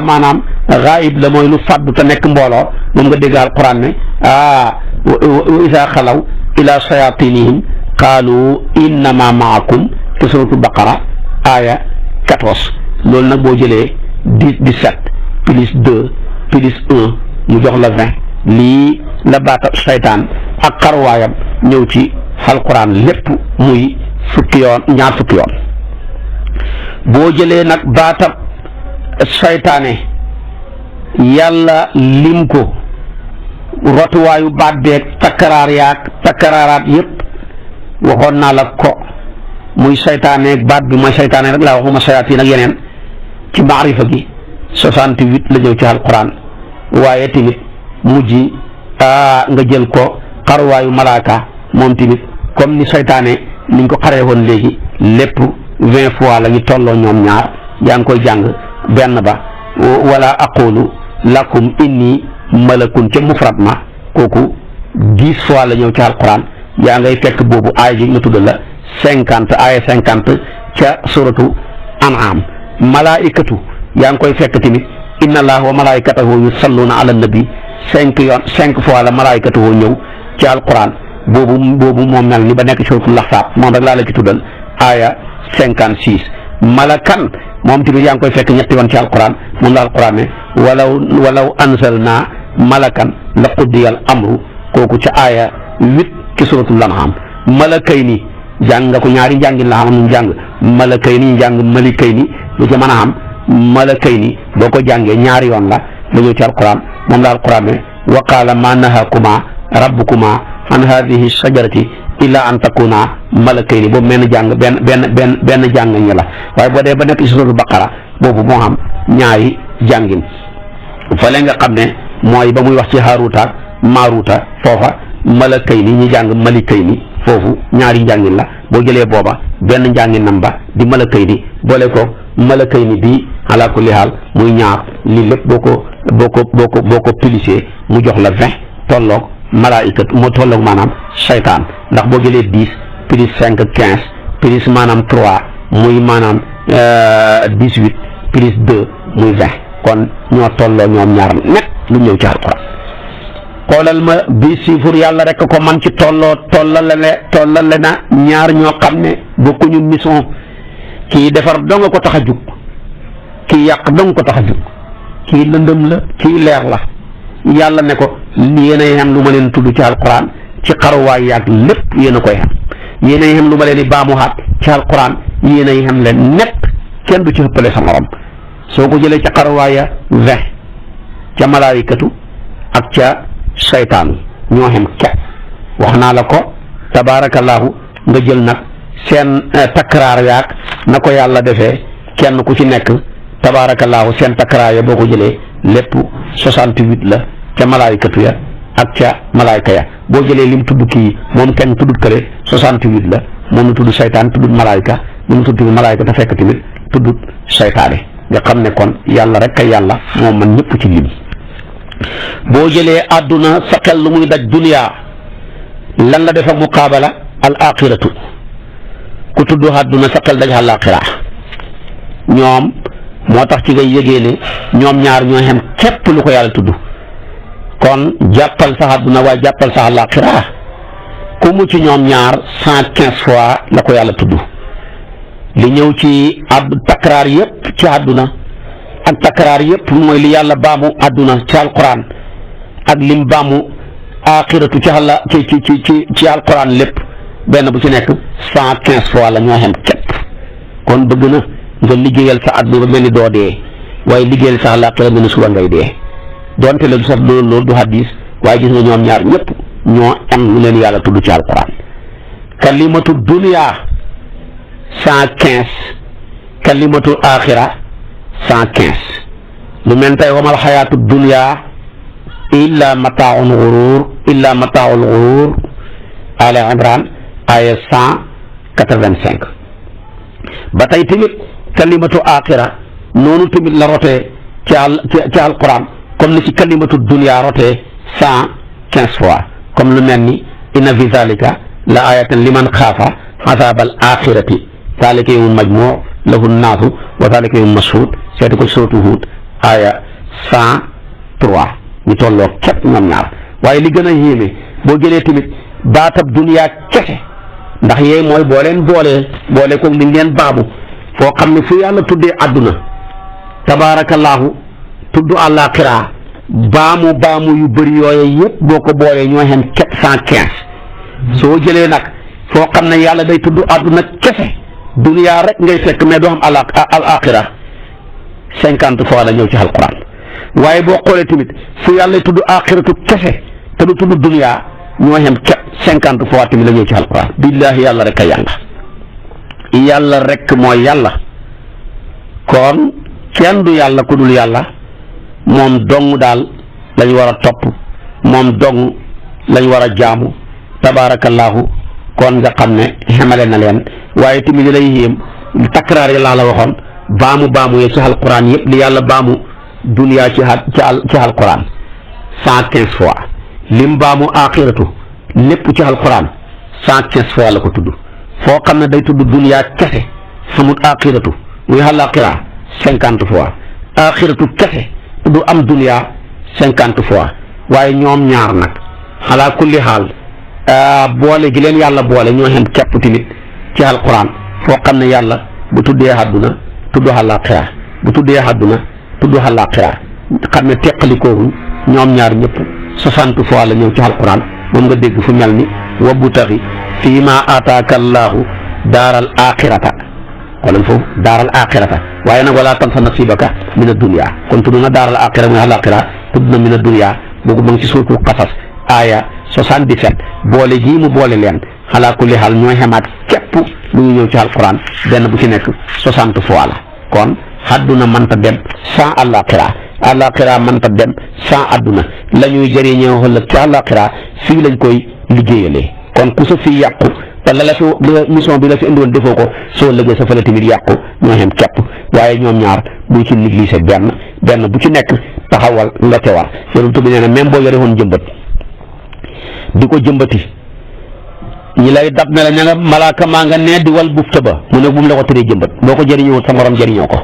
maanaam gaayib la mooy lu fàddu te nekk mbooloo moom nga dégg alquran ne wa isa xalaw ila sayatinihim qaalu innama maakum te suratul baqara aya 14 loolu nag boo jëlee 17 plus 2 plus 1 mu jox la 20 lii la baata saytaan ak xarwaayam ñëw ci alquran lépp muy fukki yoon ñaar fukki yoon boo jëlee nag baatab saytaane yàlla lim ko rotuwaayu baat beeg takkaraaraat yépp waxoon naa la ko muy saytaane baat bi mooy saytaane rek laa waxuma sayaatiin ak yeneen ci maarifa gi 68 la ñëw ci alquran waaye tamit mujj nga jël ko xaruwaayu malaaka moom tamit comme ni saytaane niñ ko xaree woon léegi lépp 20 fois la ñu tolloo ñoom ñaar yaa ngi koy jàng benn ba wala aqulu lakum inni malakun ca mufrad ma kooku 10 fois la ñëw ci alquran yaa ngay fekk boobu aaya ji ma tuddal la 50 aaya 50 ca suratu an'am malaikatu yaa ngi koy fekk tamit inna allaha wa malaikatahu yusalluna ala nabi 5 fois la malaikatahu ñëw ci alquran boobu moom mel ni ba nekk suratul ahzab moom rek laa la ci tuddal aaya 56 malakan moom tamit yaa ngi koy fekk ñetti yoon ci alquran moom la alquran ne walaw anzalna malakan la quddiyal amru kooku ca aaya 8 ci suratul an'am malakayni jàng nga ko ñaari njàngin la xam nu jàng malakayni njàng malikayni lu ci mën a xam malakayni boo ko jàngee ñaari yoon la ñëw ci alquran moom la alquran ne wa qaala ma nahakuma rabbukuma an hadihi shajarati illa an takuna malakayni boobu benn jàng benn jàng ñi la waaye boo dee ba nekk ci suratul baqara boobu moo xam ñaari jàngin fële nga xam ne mooy ba muy wax ci haaruta ak maaruta foofa malakayni ñi jàng malikayni foofu ñaari njàngin la boo jëlee booba benn njàngin nam ba di malakayni boole ko malakayni bi ala kulli haal muy ñaar lii lépp boo ko pilisee mu jox la 20 tolloog malaayikat moo tolloog maanaam saytaan ndax boo jëlee 10 plus 5 15 plus maanaam 3 muy maanaam 18 plus 2 muy 20 kon ñoo tolloo ñoom ñaar net lu ñëw ci alquran xoolal ma bi siifur yàlla rek ko man ci tollale na ñaar ñoo xam ne bokkuñu mission kii defar dong ko tax a jug kii yàq dong ko tax a jug kii lëndëm la kii leer la yàlla ne ko yéen a xam lu ma leen tudd ci alquran ci xaruwaay yaag lépp yéen a koy xam yéen a xam lu ma leen di baamuwaat ci alquran yéen a xam leen net kenn du ci ëppale sa morom soo ko jëlee ca xaruwaaya 20 ca malaayikatu ak ca saytaanu ñoo xem kepp wax naa la ko tabaarakallaahu nga jël nag seen takraar yaag na ko yàlla defee kenn ku ci nekk tabaarakallaahu seen takraar ya boo ko jëlee lépp 68 la ca malaayikatu ya ak ca malaayika ya boo jëlee lim tudd kii moom kenn tuddut kële 68 la moom la tudd saytaan tuddut malaayika moom la tudd tamit malaayika te fekk tamit tuddut saytaane nga xam ne kon yàlla rek kay yàlla moom man ñëpp ci lim boo jëlee àdduna sa xel lu muy daj duniyaa lan la def ak muqaabala al axiratu ku tudd àdduna sa xel daj al axira ñoom moo tax ci ngay yëgee ne ñoom ñaar ñoo xem képp lu ko yàlla tudd kon jàppal sax àdduna waaye jàppal sax al axira ku mu ci ñoom ñaar 115 fois la ko yàlla tudd li ñëw ci takraar yépp ci àdduna ak takraar yépp mooy li yàlla baamu àdduna ci alquran ak lim baamu axiratu ci àlla ci alquran lépp benn bu ci nekk 115 fois la ñoo xem képp kon bëgg na nga liggéeyal sa àdduna ba mel ni doo dee waaye liggéeyal sa àllaaxira mel ni suba ngay dee donte la du sax loolu du hadis waaye gis nga ñoom ñaar ñëpp ñoo am lu leen yàlla tudd ci alquran kalimatu dunya 115 kalimatu axira 115 lu mel tey wamal xayaatu dunya illa mataaul gurur ala imran aya 185 ba tey tamit kalimatu aaxira noonu tamit la rotee ci alquran comme ni ci kalimatu dunya rotee 115 fois comme lu mel ni inna fi zalika la ayatan liman xaafa azabal axirati zalika yawmun majmuu lahu nnaasu wa zalika yawmun mashhuud seeti ko suratu Huud aya 103 ñu tolloo képp ñoom ñaar waaye li gën a yéeme boo jëlee tamit baatab dunya kese ndax yee mooy boo leen boole ko liñ leen baabu foo xam ne fu yàlla tuddee àdduna tabaarakallaahu tudd àllaaxira baamu yu bëri yooyu yëpp boo ko boolee ñoo xem 415 soo jëlee nag foo xam ne yàlla day tudd àdduna kese duniyaa rek ngay fekk mais doo xam àllaaxira 50 fois la ñëw ci alquran waaye boo xoolee tamit fu yàlla tudd aaxiratu kese te du tudd duniyaa ñoo xem 50 fois tamit la ñëw ci alquran billaahi yàlla rek a yàlla rek mooy yàlla kon kenn du yàlla ku dul yàlla moom dong daal lañ war a topp moom dong lañ war a jaamu tabaarakallaahu kon nga xam ne xamale na leen waaye tamit li lay yéem takraar yi laa la waxoon baamu yi ci alquran yëpp li yàlla baamu duniyaa ci alquran 115 fois lim baamu aaxiratu lépp ci alquran 115 fois la ko tudd foo xam ne day tudd duniyaa kese xamut aaxiratu muy àllaaxira 50 fois aaxiratu kese du am duniyaa 50 fois waaye ñoom ñaar nag xalaa kulli xaal boole gi leen yàlla boole ñoo xem képp tamit ci alquran foo xam ne yàlla bu tuddee àdduna tudd àllaaxira bu tuddee àdduna tudd àllaaxira xam ne teqalikooruñ ñoom ñaar ñëpp 60 fois la ñëw ci alquran moom nga dégg fu mel ni wabtaxi fii ma aataaka allaahu daaral aaxirata xoolal foofu daaral aaxirata waaye nag wala tansa nasiibaka mina dunya kon tudd na daaral aaxira muy àllaaxira tudd na mina dunya boobu ma ngi ci suuratul qasas aaya 77 boole gii mu boole leen xalaa kulli xaal ñooy xamaat képp lu ñu ñëw ci alquran benn bu ci nekk 60 fois la kon àdduna mënta dem sans àllaaxira mënta dem sans àdduna la ñuy jëriñoo ëllëg ci àllaaxira fii lañ koy liggéeyalee kon ku sa fii yàqu te la fi mission bi la fi indiwoon defoo ko soo lëggee sa fële tamit yàqu ñoo xem képp waaye ñoom ñaar buy ci négligé benn bu ci nekk taxawal nga ca war yonent bi nee na même boo yore woon jëmbat di ko jëmbati ñi lay dab ne la ña nga malaaka maa nga nee di wal bufta ba mu ne bu mu la ko tëree jëmbat boo ko jëriñoo sa morom jëriñoo ko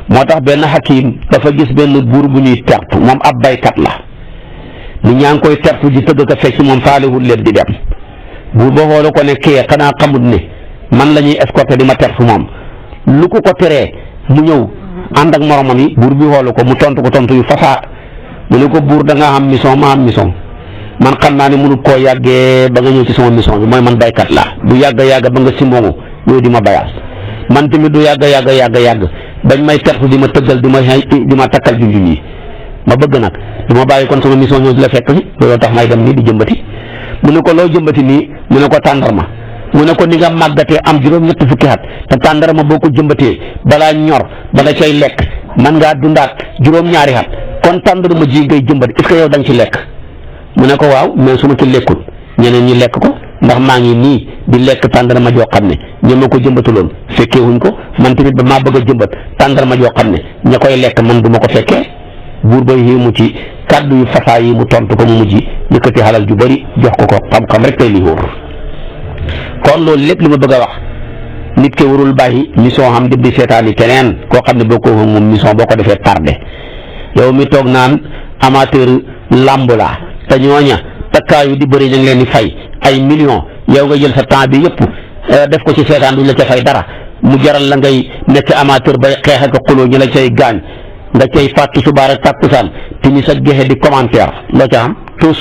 moo tax benn xakim dafa gis benn buur bu ñuy tertu moom ab baykat la ni ñaa ngi koy tertu di tëgg ko fecc moom faalewul leen di dem buur ba xoolu ko ne kee xanaa xamut ne man la ñuy escorté di ma tertu moom lu ko teree mu ñëw ànd ak moromam yi buur bi xoolu ko mu tontu ko tontu yu fasaa mu ne ko buur da ngaa am mission ma am mission man xam naa ne mënut koo yàggee ba nga ñëw ci sama mission bi mooy man baykat la du yàgg ba nga simbongu ñëw di ma bayal man tamit du yàgg bañ may tertu di ma tëggal di ma takkal junjun yi ma bëgg nag du ma bàyyi kon sama mission ñëw di la fekk si looloo tax may dem nii di jëmbati mu ne ko loo jëmbati nii mu ne ko tàndarma mu ne ko ni nga màggatee am juróom-ñett fukki at te tàndarma boo ko jëmbatee balaa ñor bala cay lekk man ngaa dundaat juróom-ñaari at kon tàndarma ji ngay jëmbat est-ce que yow da nga ci lekk mu ne ko waaw mais su ma ci lekkul ñeneen ñi lekk ko ndax maa ngi nii di lekk tàndarma joo xam ne ña ma ko jëmbatuloon fekkee wuñ ko man tamit ba maa bëgg a jëmbat tàndarma joo xam ne ña koy lekk man du ma ko fekkee buur ba yéemu ci kàddu yu fasaa yi mu tontu ko mu mujj yëkkati xalal ju bëri jox ko xam-xam rek tey li wóor kon loolu lépp li ma bëgg a wax nit ke warul bàyyi mission xam di seetaani keneen koo xam ne boo ko moom mission boo ko defee tardé yow mi toog naan amateur làmb la te ñooña takkaayu di bëri ñu ngi leen di fay ay millions yow nga jël sa temps bi yëpp def ko ci seetaan duñ la ca fay dara mu jaral la ngay nekk amateur bay xeex ak xuloo ñu la cay gaañ nga cay fàttu subaar ak tàkkusaan timis ak gexe di commentaire loo ca am tous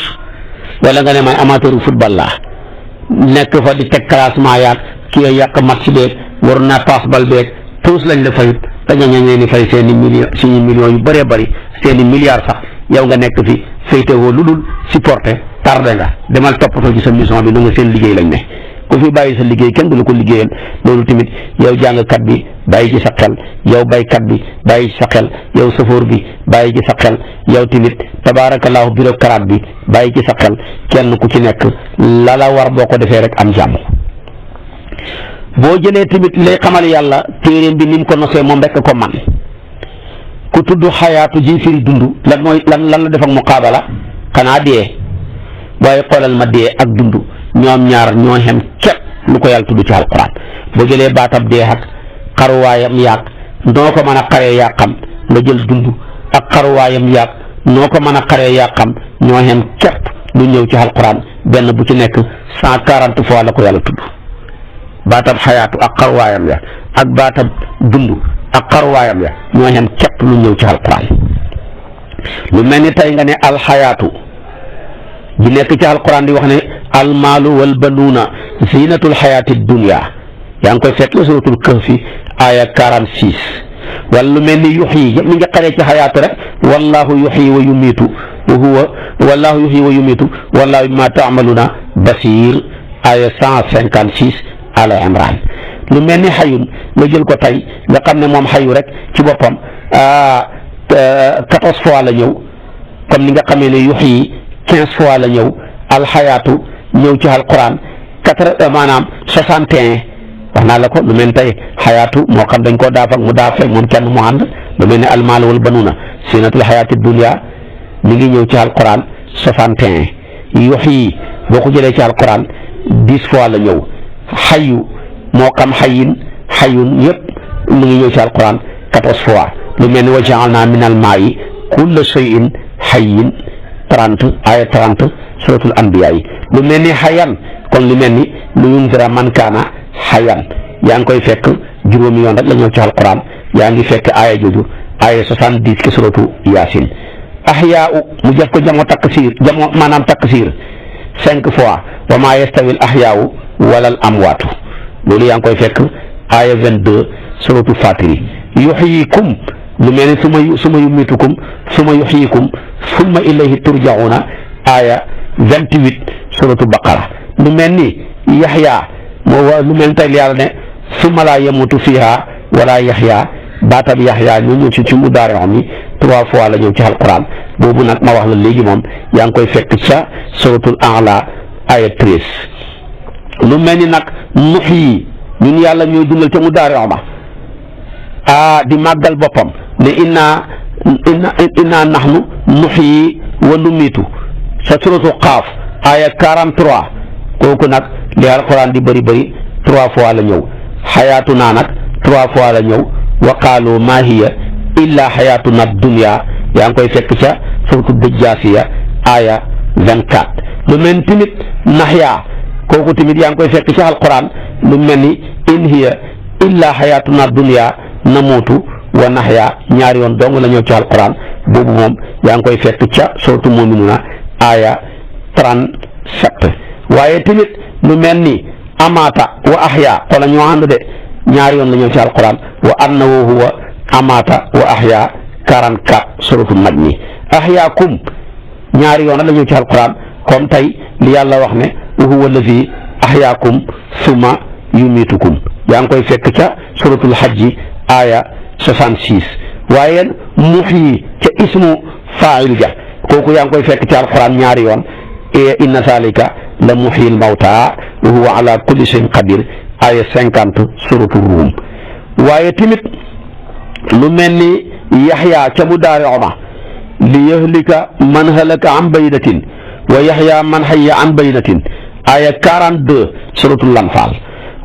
wala nga ne may amateur football laa nekk fa di teg classement yaag kii yàq match beeg war naa paas bal beeg tous lañ la fayut te ñooñu leen di fay seen i millions yu bëree bëri seen i milliards sax yow nga nekk fi féetewoo lu dul supporter tardé nga demal toppatoo ci sa mission bi nu nga seen liggéey lañ ne ku fi bàyyi sa liggéey kenn du la ko liggéeyal loolu tamit yow jàngkat bi bàyyi ci sa xel yow baykat bi bàyyi ci sa xel yow safoor bi bàyyi ci sa xel yow tamit tabaarakallaahu bureaucrate bi bàyyi ci sa xel kenn ku ci nekk la war boo ko defee rek am jàmm boo jëlee tamit lay xamal yàlla téeréem bi ni mu ko nosee moom rekk ko man ku tudd xayaatu ji firi dund lan la def ak muqaabala xanaa dee waaye xoolal ma dee ak dund ñoom ñaar ñoo xem képp lu ko yàlla tudd ci alquran boo jëlee baatab dee ak xaruwaayam yaag noo ko mën a xaree yaa xam nga jël dund ak xaruwaayam yaag noo ko mën a xaree yaa xam ñoo xem képp lu ñëw ci alquran benn bu ci nekk 140 fois la ko yàlla tudd baatab xayaatu ak xaruwaayam ya ak baatab dund ak xaruwaayam ya ñoo xem képp lu ñëw ci alquran lu mel ni tey nga ne alxayaatu ji nekk ci alquran di wax ne almaalu wal banuuna zinatul xayaati dunya yaa ngi koy fekk la suratul kahfi aya 46 wala lu mel ni yuxyi mi nga xaree ci xayaatu rek wallahu yuxyi wa yumiitu wa huwa wallahu yuxyi wa yumiitu wallahu bima taamaluuna basiir aya 156 ala imran lu mel ni xayun nga jël ko tey nga xam ne moom xayu rek ci boppam 14 fois la ñëw comme ni nga xamee ne yuxyi 15 fois la ñëw alxayaatu ñëw ci alquran maanaam 61 wax naa la ko lu mel ni tey xayaatu moo xam dañ koo daaf ak mu daaf rek moom kenn mu ànd lu mel ni almaal wal banuuna zinatul xayaati dunya mi ngi ñëw ci alquran 61 yuxyi boo ko jëlee ci alquran 10 fois la ñëw xayu moo xam xayun yëpp mu ngi ñëw ci alquran 14 fois lu mel ni wa ja'alnaa min al-maa'i kulla shay'in hayyin 30 aya 30 suratul anbiya yi lu mel ni xayan kon lu mel ni lu yundira man kaana xayan yaa ngi koy fekk juróomi yoon rek la ñëw ci alquran yaa ngi fekk aya jooju aya 70 ki suratu yaasin ahyaa'u mu def ko jamo maanaam taksiir 5 fois wa maa yastawi al ahyaa'u wala al amwaatu loolu yaa ngi koy fekk aya 22 suratu fatiri yuxyikum lu mel ni suma yumitukum suma yuxyikum summa ilayhi turjauna aya 28 suratu baqara lu mel ni yaxya lu mel ni tey yàlla ne summa laa yamutu fiha wala yaxya baatab yaxya ñu ñëw ci mudaari mi 3 fois la ñëw ci alquran boobu nag ma wax la léegi moom yaa ngi koy fekk ca suratul a'la aya 13 lu mel ni nag nuxyi ñun yàlla ñooy dundal ca mudaari ma di màggal boppam ne inna nahnu nuxyi wa numiitu sa suratu qaaf aya 43 kooku nag li alquran di bëri 3 fois la ñëw xayaatuna nag 3 fois la ñëw wa qaalu maa hiya illa xayaatuna dunya yaa ngi koy fekk ca suratu dajjaasiya aya 24 lu mel ni tamit naxya kooku tamit yaa ngi koy fekk ca alquran lu mel ni in hiya illa xayaatuna dunya namuutu wa naxya ñaari yoon dong la ñëw ci alquran boobu moom yaa ngi koy fekk ca suratu muminuna aya 37 waaye tamit lu mel ni amaata wa ahya wala ñoo ànd de ñaari yoon la ñëw ci alquran wa annahu huwa amaata wa ahya 44 suratu najmi ahyaakum ñaari yoon la ñëw ci alquran comme tey li yàlla wax ne wa huwa allazi ahyaakum summa yumitukum yaa ngi koy fekk ca suratul hajji aya 66 waaye muxyi ca ismu faa'il ja kooku yaa ngi koy fekk ci alquran ñaari yoon inna zalika la muhyil mawta wa huwa ala kulli shay'in qadir aya 50 suratu ruum waaye tamit lu mel ni yaxya ca mudaari ma li yahlika man halaka an baynatin wa yaxya man hayya an baynatin aya 42 suratul anfal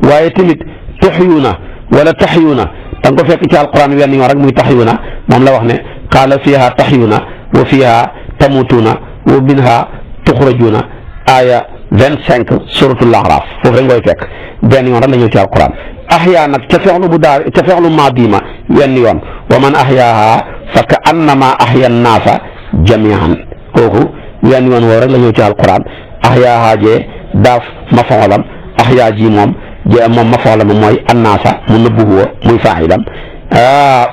waaye tamit tuxyuna wala taxyuna da nga ko fekk ci alquran wenn yoon rek muy taxyuna moom la wax ne qaala fiha taxyuna wa fiha tamutuna wa minha tuxrajuna aya 25 suratul araf foofu rek ngoy fekk benn yoon rek la ñëw ci alquran ahya nag ca feexlu bu daar ca feexlu maadima wenn yoon wa man ahyaaha fa ka annama ahya nnaasa jamian kooku wenn yoon woo rek la ñëw ci alquran ahyaaha jee daaf ma faxolam ahya ji moom moom ma foxla ma mooy annaasa mu nëbbu huwa muy faaxilam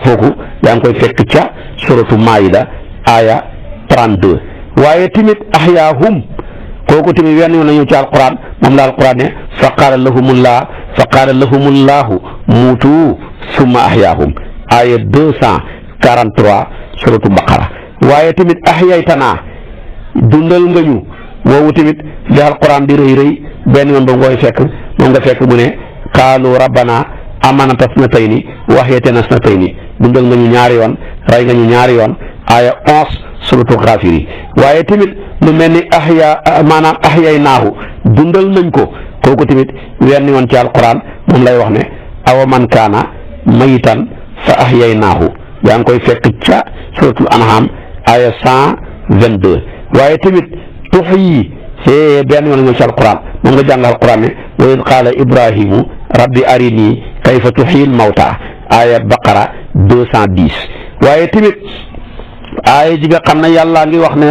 fooku yaa ngi koy fekk ca suratu maida aya 32 waaye tamit ahyaahum kooku tamit wenn yoon nañu ci alquran moom la alquran ne fa qaala lahumullahu muutu summa ahyaahum aya 243 suratu baqara waaye tamit ahyaytanaa dundal nga ñu woowu tamit li alquran di rëy benn yoon ba ngoy fekk moom nga fekk mu ne qaalu rabbana amanata snatayni wa ahyaytana snatayni dundal nga ñu ñaari yoon rey nga ñu ñaari yoon aaya 11 suratul Ghafir waaye tamit lu mel ni maanaam ahyaynaahu dundal nañ ko kooku tamit wenn yoon ci alquran moom lay wax ne awa man kaana mayitan fa ahyaynaahu yaa ngi koy fekk ca suratul an'am aaya 122 waaye tamit tuxyi benn yoon ñëw ci alquran moom nga jàng alquran ne wa id qaala ibrahimu rabbi arini kayfa tuxyil mawta aaya baqara 210 waaye tamit aaya ji nga xam ne yàlla ngi wax ne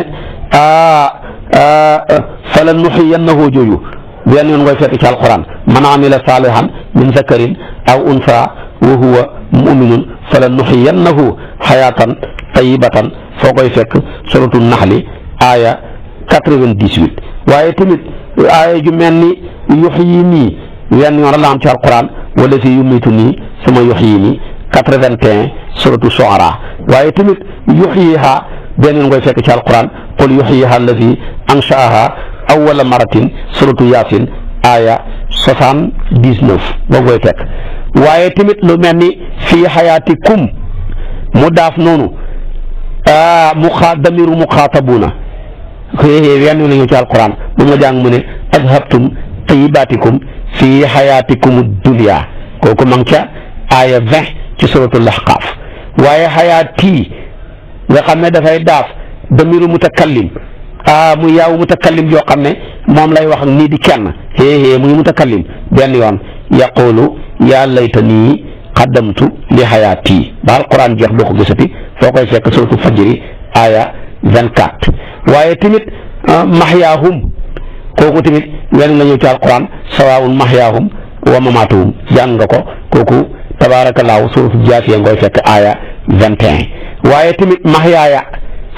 fala nuxiyannahu jooju benn yoon ngay fekk ci alquran man amila salihan min zakarin aw unsa wa huwa muminun fala nuxiyannahu xayaatan tayibatan foo koy fekk suratu naxli aaya 98 waaye tamit aaya ju mel ni yuxyi nii wenn yoon la am ci alquran wala si yumitu nii sama yuxyi nii 81 suratu Shu'ara waaye tamit yuxyiha benn yoon ngay fekk ci alquran qul yuxyiha allazi anshaaha awwala maratin suratu Yaasin aaya 79 boo koy fekk waaye tamit lu mel ni fii xayaatikum mu daaf noonu damiru muxaatabuuna wenn yoon la ñëw ci alquran moom nga jàng mu ne adhabtum tayibaatikum fii xayaatikum dunya kooku ma ngi ca aaya 20 ci suratul Ahqaaf waaye xayaati nga xam ne dafay daaf damiru mutakallim mu yaaw mutakallim yoo xam ne moom lay wax nii di kenn muy mutakallim benn yoon yaqulu yaa laytanii qaddamtu li xayaati ba alquran jeex doo ko gisati foo koy fekk suratul fajri aaya 24 waaye tamit maxyaahum kooku tamit wenn nga ñëw ci alquran sawaawun maxyaahum wa mamaatuhum jàng nga ko kooku tabaarakallaahu suratul Jaasiya ngoy fekk aaya 21 waaye tamit maxyaaya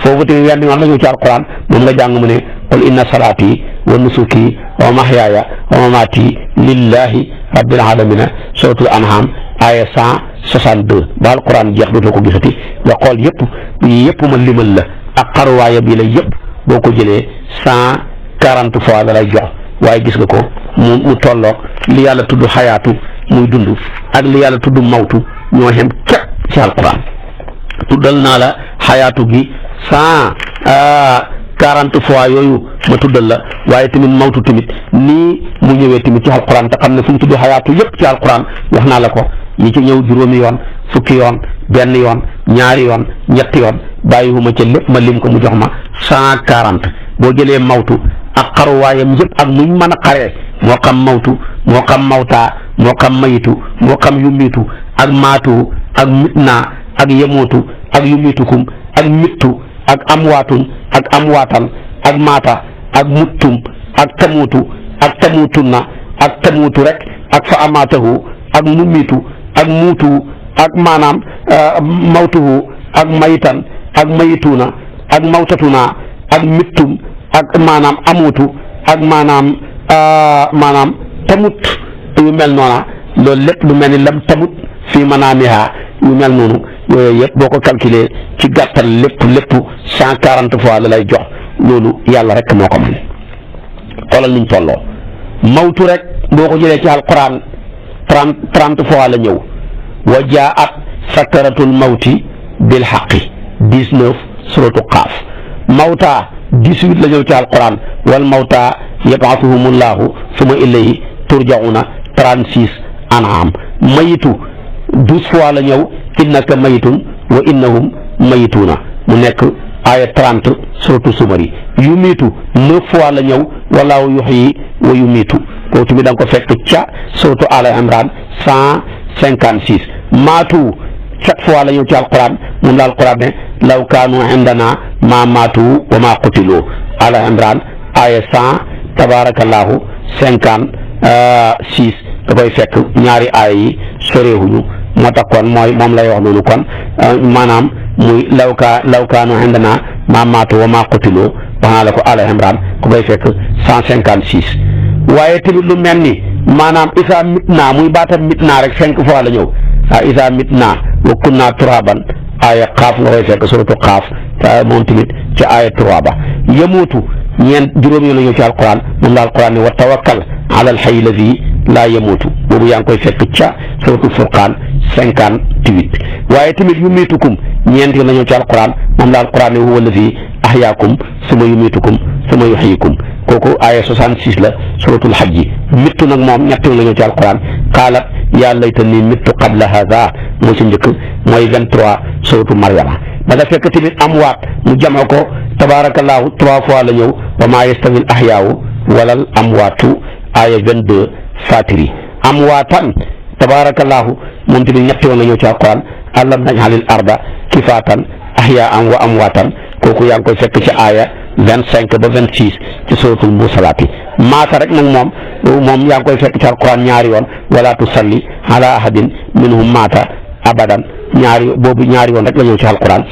foofu tamit wenn yoon la ñëw ci alquran moom nga jàng mu ne qul inna salaati wa nusuki wa maxyaaya wa mamaati lillahi rabbil alamina suratul an'am aaya 162 ba alquran jeex dootoo ko gisati nga xool yëpp ma limal la ak xaruwaaya bi la yëpp boo ko jëlee 140 fois la lay jox waaye gis nga ko mu tolloog li yàlla tudd xayaatu muy dund ak li yàlla tudd mawtu ñoo xem képp ci alquran tuddal naa la xayaatu gi 140 fois yooyu ma tuddal la waaye tamit mawtu tamit nii mu ñëwee tamit ci alquran te xam ne fu mu tudd xayaatu yëpp ci alquran wax naa la ko yi ci ñëw juróomi yoon fukki yoon benn yoon ñaari yoon ñetti yoon bàyyiwuma ca lépp ma lim ko mu jox ma 140 boo jëlee mawtu ak xaruwaayam yëpp ak nuñ mën a xaree moo xam mawtu moo xam mawtaa moo xam mayitu moo xam yumiitu ak maatu ak mitna ak yemootu ak yumitukum ak mittu ak amwaatun ak amwaatan ak maata ak muttum ak tamuutu ak tamuutunna ak tamuutu rek ak fa amaatahu ak mumiitu ak muutu ak maanaam mawtuhu ak mayitan ak mayituuna ak mawtatuna ak mittum ak maanaam amuutu ak maanaam tamut yu mel noona loolu lépp lu mel ni lam tamut fii manaamiha yu mel noonu yooyu yëpp boo ko calculé ci gàttal lépp 140 fois la lay jox loolu yàlla rek moo ko mën xoolal niñ tolloo mawtu rek boo ko jëlee ci alquran 30 fois la ñëw wa jaat sakaratul mawti bil xaqi 19 suratu qaaf mawta 18 la ñëw ci alquran wal mawta yab'athuhumullahu summa ilayhi turja'una 36 an'am mayitu 12 fois la ñëw innaka mayitun wa innahum mayituuna mu nekk aaya 30 suratu sumari yumiitu 9 fois la ñëw wallahu yuhyi wa yumiitu kooku tamit da nga ko fekk ca suratu Al Imran 156 maatu 7 fois la ñëw ci alquran moom la alquran ne law kaanu indana ma maatu wa ma qutilu Al Imran aaya 100 tabarakallahu 56 da koy fekk ñaari aaya yi soreewuñu moo tax kon moom lay wax noonu kon maanaam muy law kaanu indana ma maatu wa ma qutilu wax naa la ko Al Imran ku koy fekk 156 waaye tamit lu mel ni maanaam isa mitna muy baatam mitna rek 5 fois la ñëw isa mitna wa kunna turaban aaya xaaf nga koy fekk suratu xaaf moom tamit ci aaya turaba yamuutu juróom yoon la ñëw ci alquran moom la alquran ne wa tawakkal ala alxay alladi laa yamuutu boobu yaa ngi koy fekk ca suratul furqaan 58 waaye tamit yumiitukum ñeent yoon la ñëw ci alquran moom la alquran ne huwa allazi ahyaakum suma yumiitukum suma yuhyikum kooku aaya 66 la suratul hajji mittu nag moom ñett yoon la ñëw ci alquran qaalat yaa laytanii mittu qabla haada moo ci njëkk mooy 23 suratu Maryama da nga fekk tamit amwaat mu jama ko tabaarakallaahu 3 fois la ñëw wa maa yastawi al ahyaau walal amwaatu aaya 22 Faatiri amwaatan tabaarakallaahu moom tamit ñett yoon la ñëw ci alquran alam naj'alil arda kifaatan ahyaa'an wa amwaatan kooku yaa ngi koy fekk ci aaya 25 ba 26 ci suratul mursalaati maata rek nag moom yaa ngi koy fekk ci alquran ñaari yoon wala tusalli ala ahadin minhum maata abadan ñaari yoon rek la ñëw ci alquran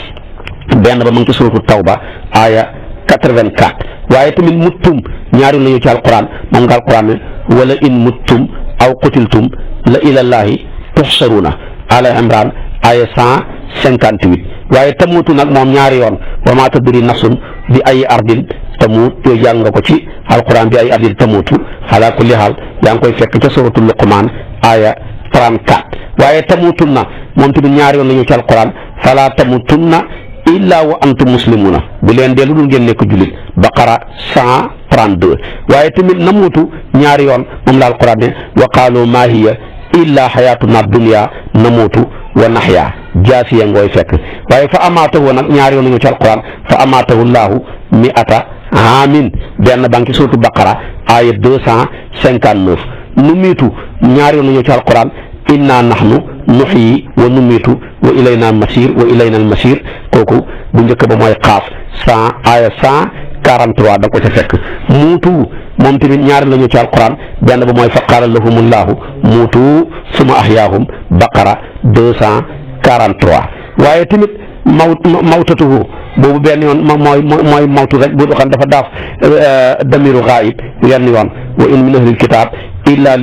benn ba mu ngi ci suratul tawba aaya 84 waaye tamit muttum ñaari yoon la ñëw ci alquran moom nga alquran ne wala in muttum aw qutiltum la ilallahi tuhsaruna ala imran aaya 158 waaye tamuutu nag moom ñaari yoon wa maa tadri nafsun bi ay ardin tamuut yooyu jàng nga ko ci alquran bi ay ardin tamuutu ala kulli haal yaa ngi koy fekk ca suratul luqmaan aaya 34 waaye tamuutunna moom tamit ñaari yoon la ñu ci alquran fala tamuutunna illa wa antum muslimuna bu leen dee lu dul ngeen nekk jullit baqara 132 waaye tamit namuutu ñaari yoon moom la alquran ne wa qaalu maa hiya illa xayatuna dunya namuutu wa naxya jaasiya ngooy fekk waaye fa amaatahu nag ñaari yoon la ñu ci alquran fa amaatahu llahu mi'ata aamin benn banque ci suratu baqara aaya 259 numiitu ñaari yoon la ñu ci alquran inna nahnu nuxyi wa numiitu wa ilayna almasir wa ilayna almasir kooku bu njëkk ba mooy xaaf 100 aaya 143 da ko ca fekk muutu moom tamit ñaari la ñu ci alquran benn ba mooy fa qaala lahumullahu muutu suma ahyaahum baqara 243 waaye tamit mawtatuhu boobu benn yoon mooy mawtu rek bu xam dafa daaf damiru gaayib yenn yoon wa in min ahlil kitaab illa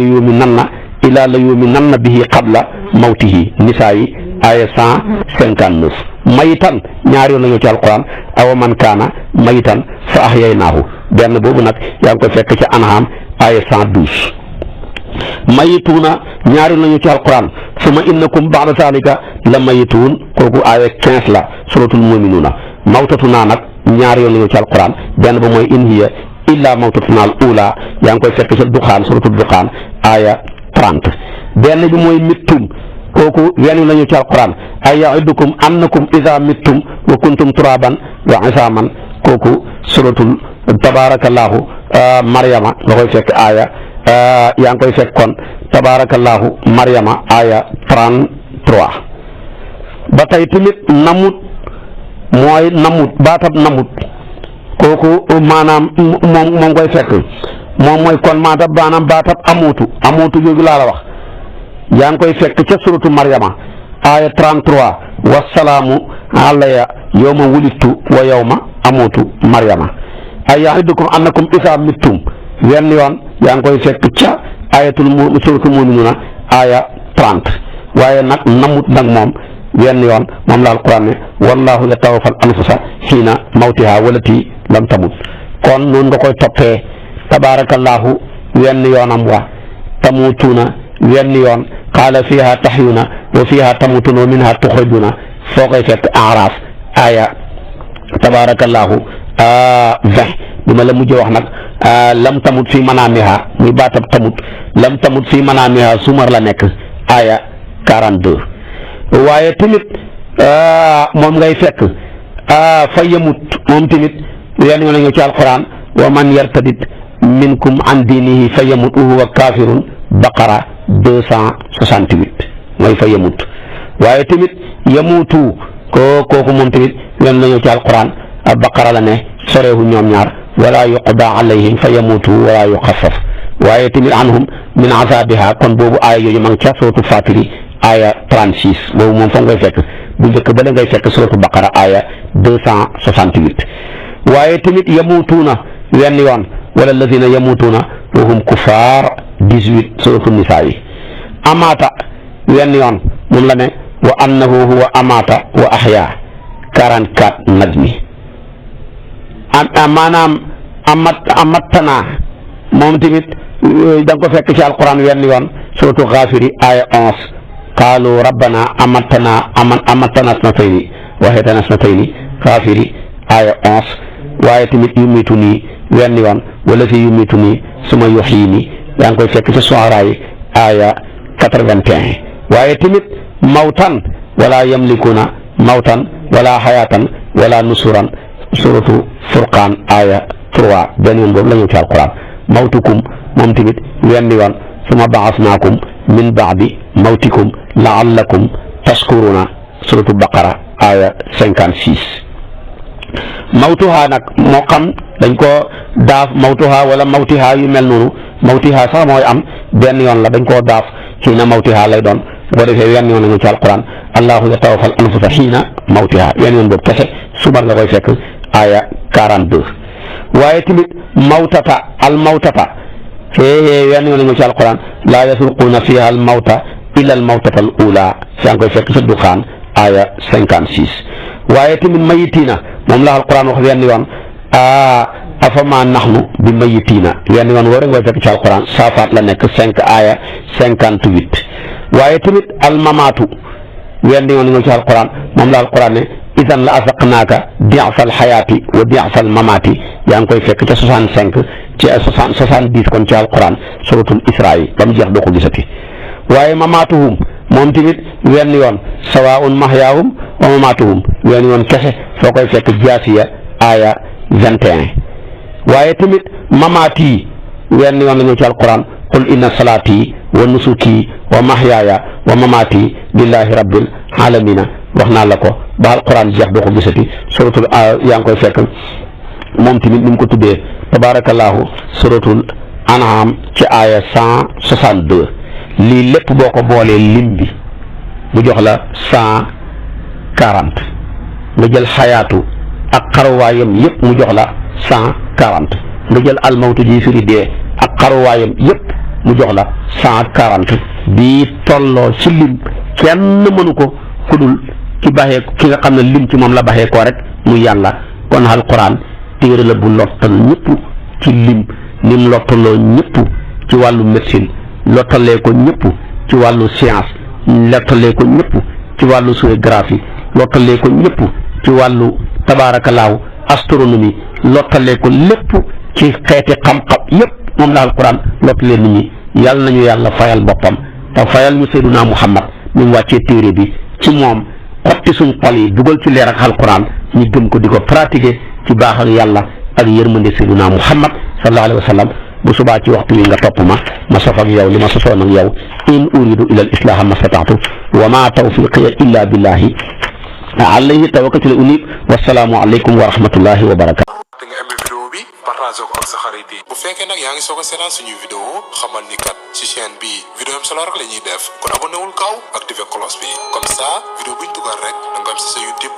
la yuminanna bihi qabla mawtihi nisaa yi aya 159 mayitan ñaari yoon la ñu ci alquran awa man kaana mayitan fa ahyaynaahu benn boobu nag yaa ngi koy fekk ci an'am aya 112 mayituuna ñaari yoon la ñu ci alquran summa innakum ba'da zaalika la mayituun kooku aya 15 la suratul muminuuna mawtatuna nag ñaari yoon la ñu ci alquran benn ba mooy in hiya illa mawtatuna al ula yaa ngi koy fekk ci duxaan suratul duxaan aya 30 benn bi mooy mittum kooku wenn la ñu ci alquran ay ya'idukum annakum idha mittum wa kuntum turaban wa isaman kooku suratul tabarakallahu maryama nga koy fekk aya yaa ngi koy fekk kon tabarakallahu maryama aya 33 ba tey tamit namut mooy namut baatab namut kooku maanaam moom koy fekk moom mooy kon maanaam baatab amuutu yooyu laa la wax yaa ngi koy fekk ca suratu Maryama aya 33 wasalaamu alayya yawma wulidtu wa yawma amuutu Maryama ay ya'idukum annakum izaa mittum wenn yoon yaa ngi koy fekk ca suratul mu'minuuna aya 30 waaye nag namut nag moom wenn yoon moom la alquran ne wallahu yatawaffal anfusa xiina mawtiha wallati lam tamut kon noonu nga koy toppee tabarakallahu wenn yoonam wa tamutuuna wenn yoon qaala fiha tahyuna wa fiha tamutuna wa minha tuxrajuna foo koy fekk Aaraaf aya tabarakallahu 20 bi ma la mujj wax nag lam tamut fi manaamiha muy baatab tamut lam tamut fi manaamiha sumar la nekk aya 42 waaye tamit moom ngay fekk fa yamut moom tamit yenn yoon la ñu ci alquran wa man yartadid minkum an diinihi fa yamut wa huwa kafirun baqara 268 mooy fa yamut waaye tamit yamutu kooku moom tamit yenn la ñu ci alquran baqara la ne soreehu ñoom ñaar wala yuqda alayhim fa yamutu wala yuxaffaf waaye tamit anhum min azabiha kon boobu aaya yooyu ma ngi ca suratu Faatiri aya 36 boobu moom fa ngay fekk bu njëkk ba la ngay fekk suratu baqara aya 268 waaye tamit yamutuuna wenn yoon wala lazina yamutuuna wa hum kufaar 18 suratu nisaa yi amaata wenn yoon moom la ne wa annahu huwa amaata wa ahya 44 najmi maanaam amattanaa moom tamit da nga ko fekk ci alquran wenn yoon suratu Ghafiri aya 11 qaalu rabbana amatana snatayni wa ahyaytana snatayni Ghafiri aya 11 waaye tamit yumitu nii wenn yoon wala fi yumitu nii suma yuhyini yaa ngi koy fekk ci Shu'ara yi aya 81 waaye tamit mawtan wala yamlikuna mawtan wala hayatan wala nusuran suratu Furqan aya 3 benn yoon boobu la ñëw ci alquran mawtukum moom tamit wenn yoon suma ba'asnaakum min ba'di mawtikum la'allakum tashkuruna suratu Baqara aya 56 mawtuha nag moo xam dañ ko daaf mawtuha wala mawtiha yu mel noonu mawtiha sax mooy am benn yoon la dañ koo daaf xii na mawtiha lay doon bu ko defee wenn yoon la ñu ci alquran allahu yatawaffal anfusa xiina mawtiha wenn yoon boobu kese subar nga koy fekk aya 42 waaye tamit mawtata al mawtata wenn yoon la ñu ci alquran laa yasuquuna fiha al mawta illa al mawtata al ula yaa ngi koy fekk sa Duxaan aya 56 waaye tamit mayitiina moom la alquran wax wenn yoon afama naxnu bi mayitiina wenn yoon woo rek ngay fekk ci alquran saafaat la nekk 5 aya 58 waaye tamit almamaatu wenn yoon nga ci alquran moom la alquran ne idan la asaqnaaka di'fal xayaati wa di'fal mamaati yaa ngi koy fekk ca 65 ci 70 kon ci alquran suratul Israa ba mu jeex doo ko gisati waaye mamaatuhum moom tamit wenn yoon sawaa'un mahyaahum wa mamaatuhum wenn yoon kese soo koy fekk Jaasiya aya 21 waaye tamit mamaati wenn yoon la ñëw ci alquran qul inna salaati wa nusuki wa mahyaaya wa mamaati lillahi rabbil alamina wax naa la ko ba alquran jeex doo ko gisati suratul yaa ngi koy fekk moom tamit ni mu ko tuddee tabarakallahu suratul an'am ci aya 162 lii lépp boo ko boolee lim bi mu jox la 140 nga jël xayaatu ak xaruwaayam yëpp mu jox la 140 nga jël almawtu ji firi dee ak xaruwaayam yëpp mu jox la 140 bii tolloo ci lim kenn mënu ko ku dul ki baxee ki nga xam ne lim ci moom la baxee koo rek mu yàlla kon alquran téere la bu lottal ñëpp ci lim nim lottaloo ñëpp ci wàllu médecine lottalee ko ñëpp ci wàllu science lottalee ko ñëpp ci wàllu géographie lottalee ko ñëpp ci wàllu tabaarakalaaw astronomie lottalee ko lépp ci xeeti xam-xam yëpp moom la alquran lottalee nit ñi yàlla nañu yàlla fayal boppam te fayal ñu Seydunaa Muhammad mi mu wàccee téere bi ci moom xotti suñ xol yi dugal ci leer ak alquran ñu gëm ko di ko pratiquer ci baax ak yàlla ak yërmande Seydunaa Muhammad sallallahu alayhi wa sallam bu subaa ci waxtu wi nga topp ma sof ak yow li ma sosoon ak yow in uridu ila al islaha ma stataatu wa ma tawfiqiya illa billahi alayhi tawakkaltu wa unib wassalaamu aleykum wa rahmatullahi wa barakatu te nga aimé vidéo bi partage ko ak sa xarit yi bu fekkee nag yaa ngi soog a seetaan suñuy vidéo xamal ni kat ci chaîne bi vidéo am solo rek la ñuy def kon abonné wul gaaw activé cloche bi comme ça vidéo buñ dugal rek da nga am si sa YouTube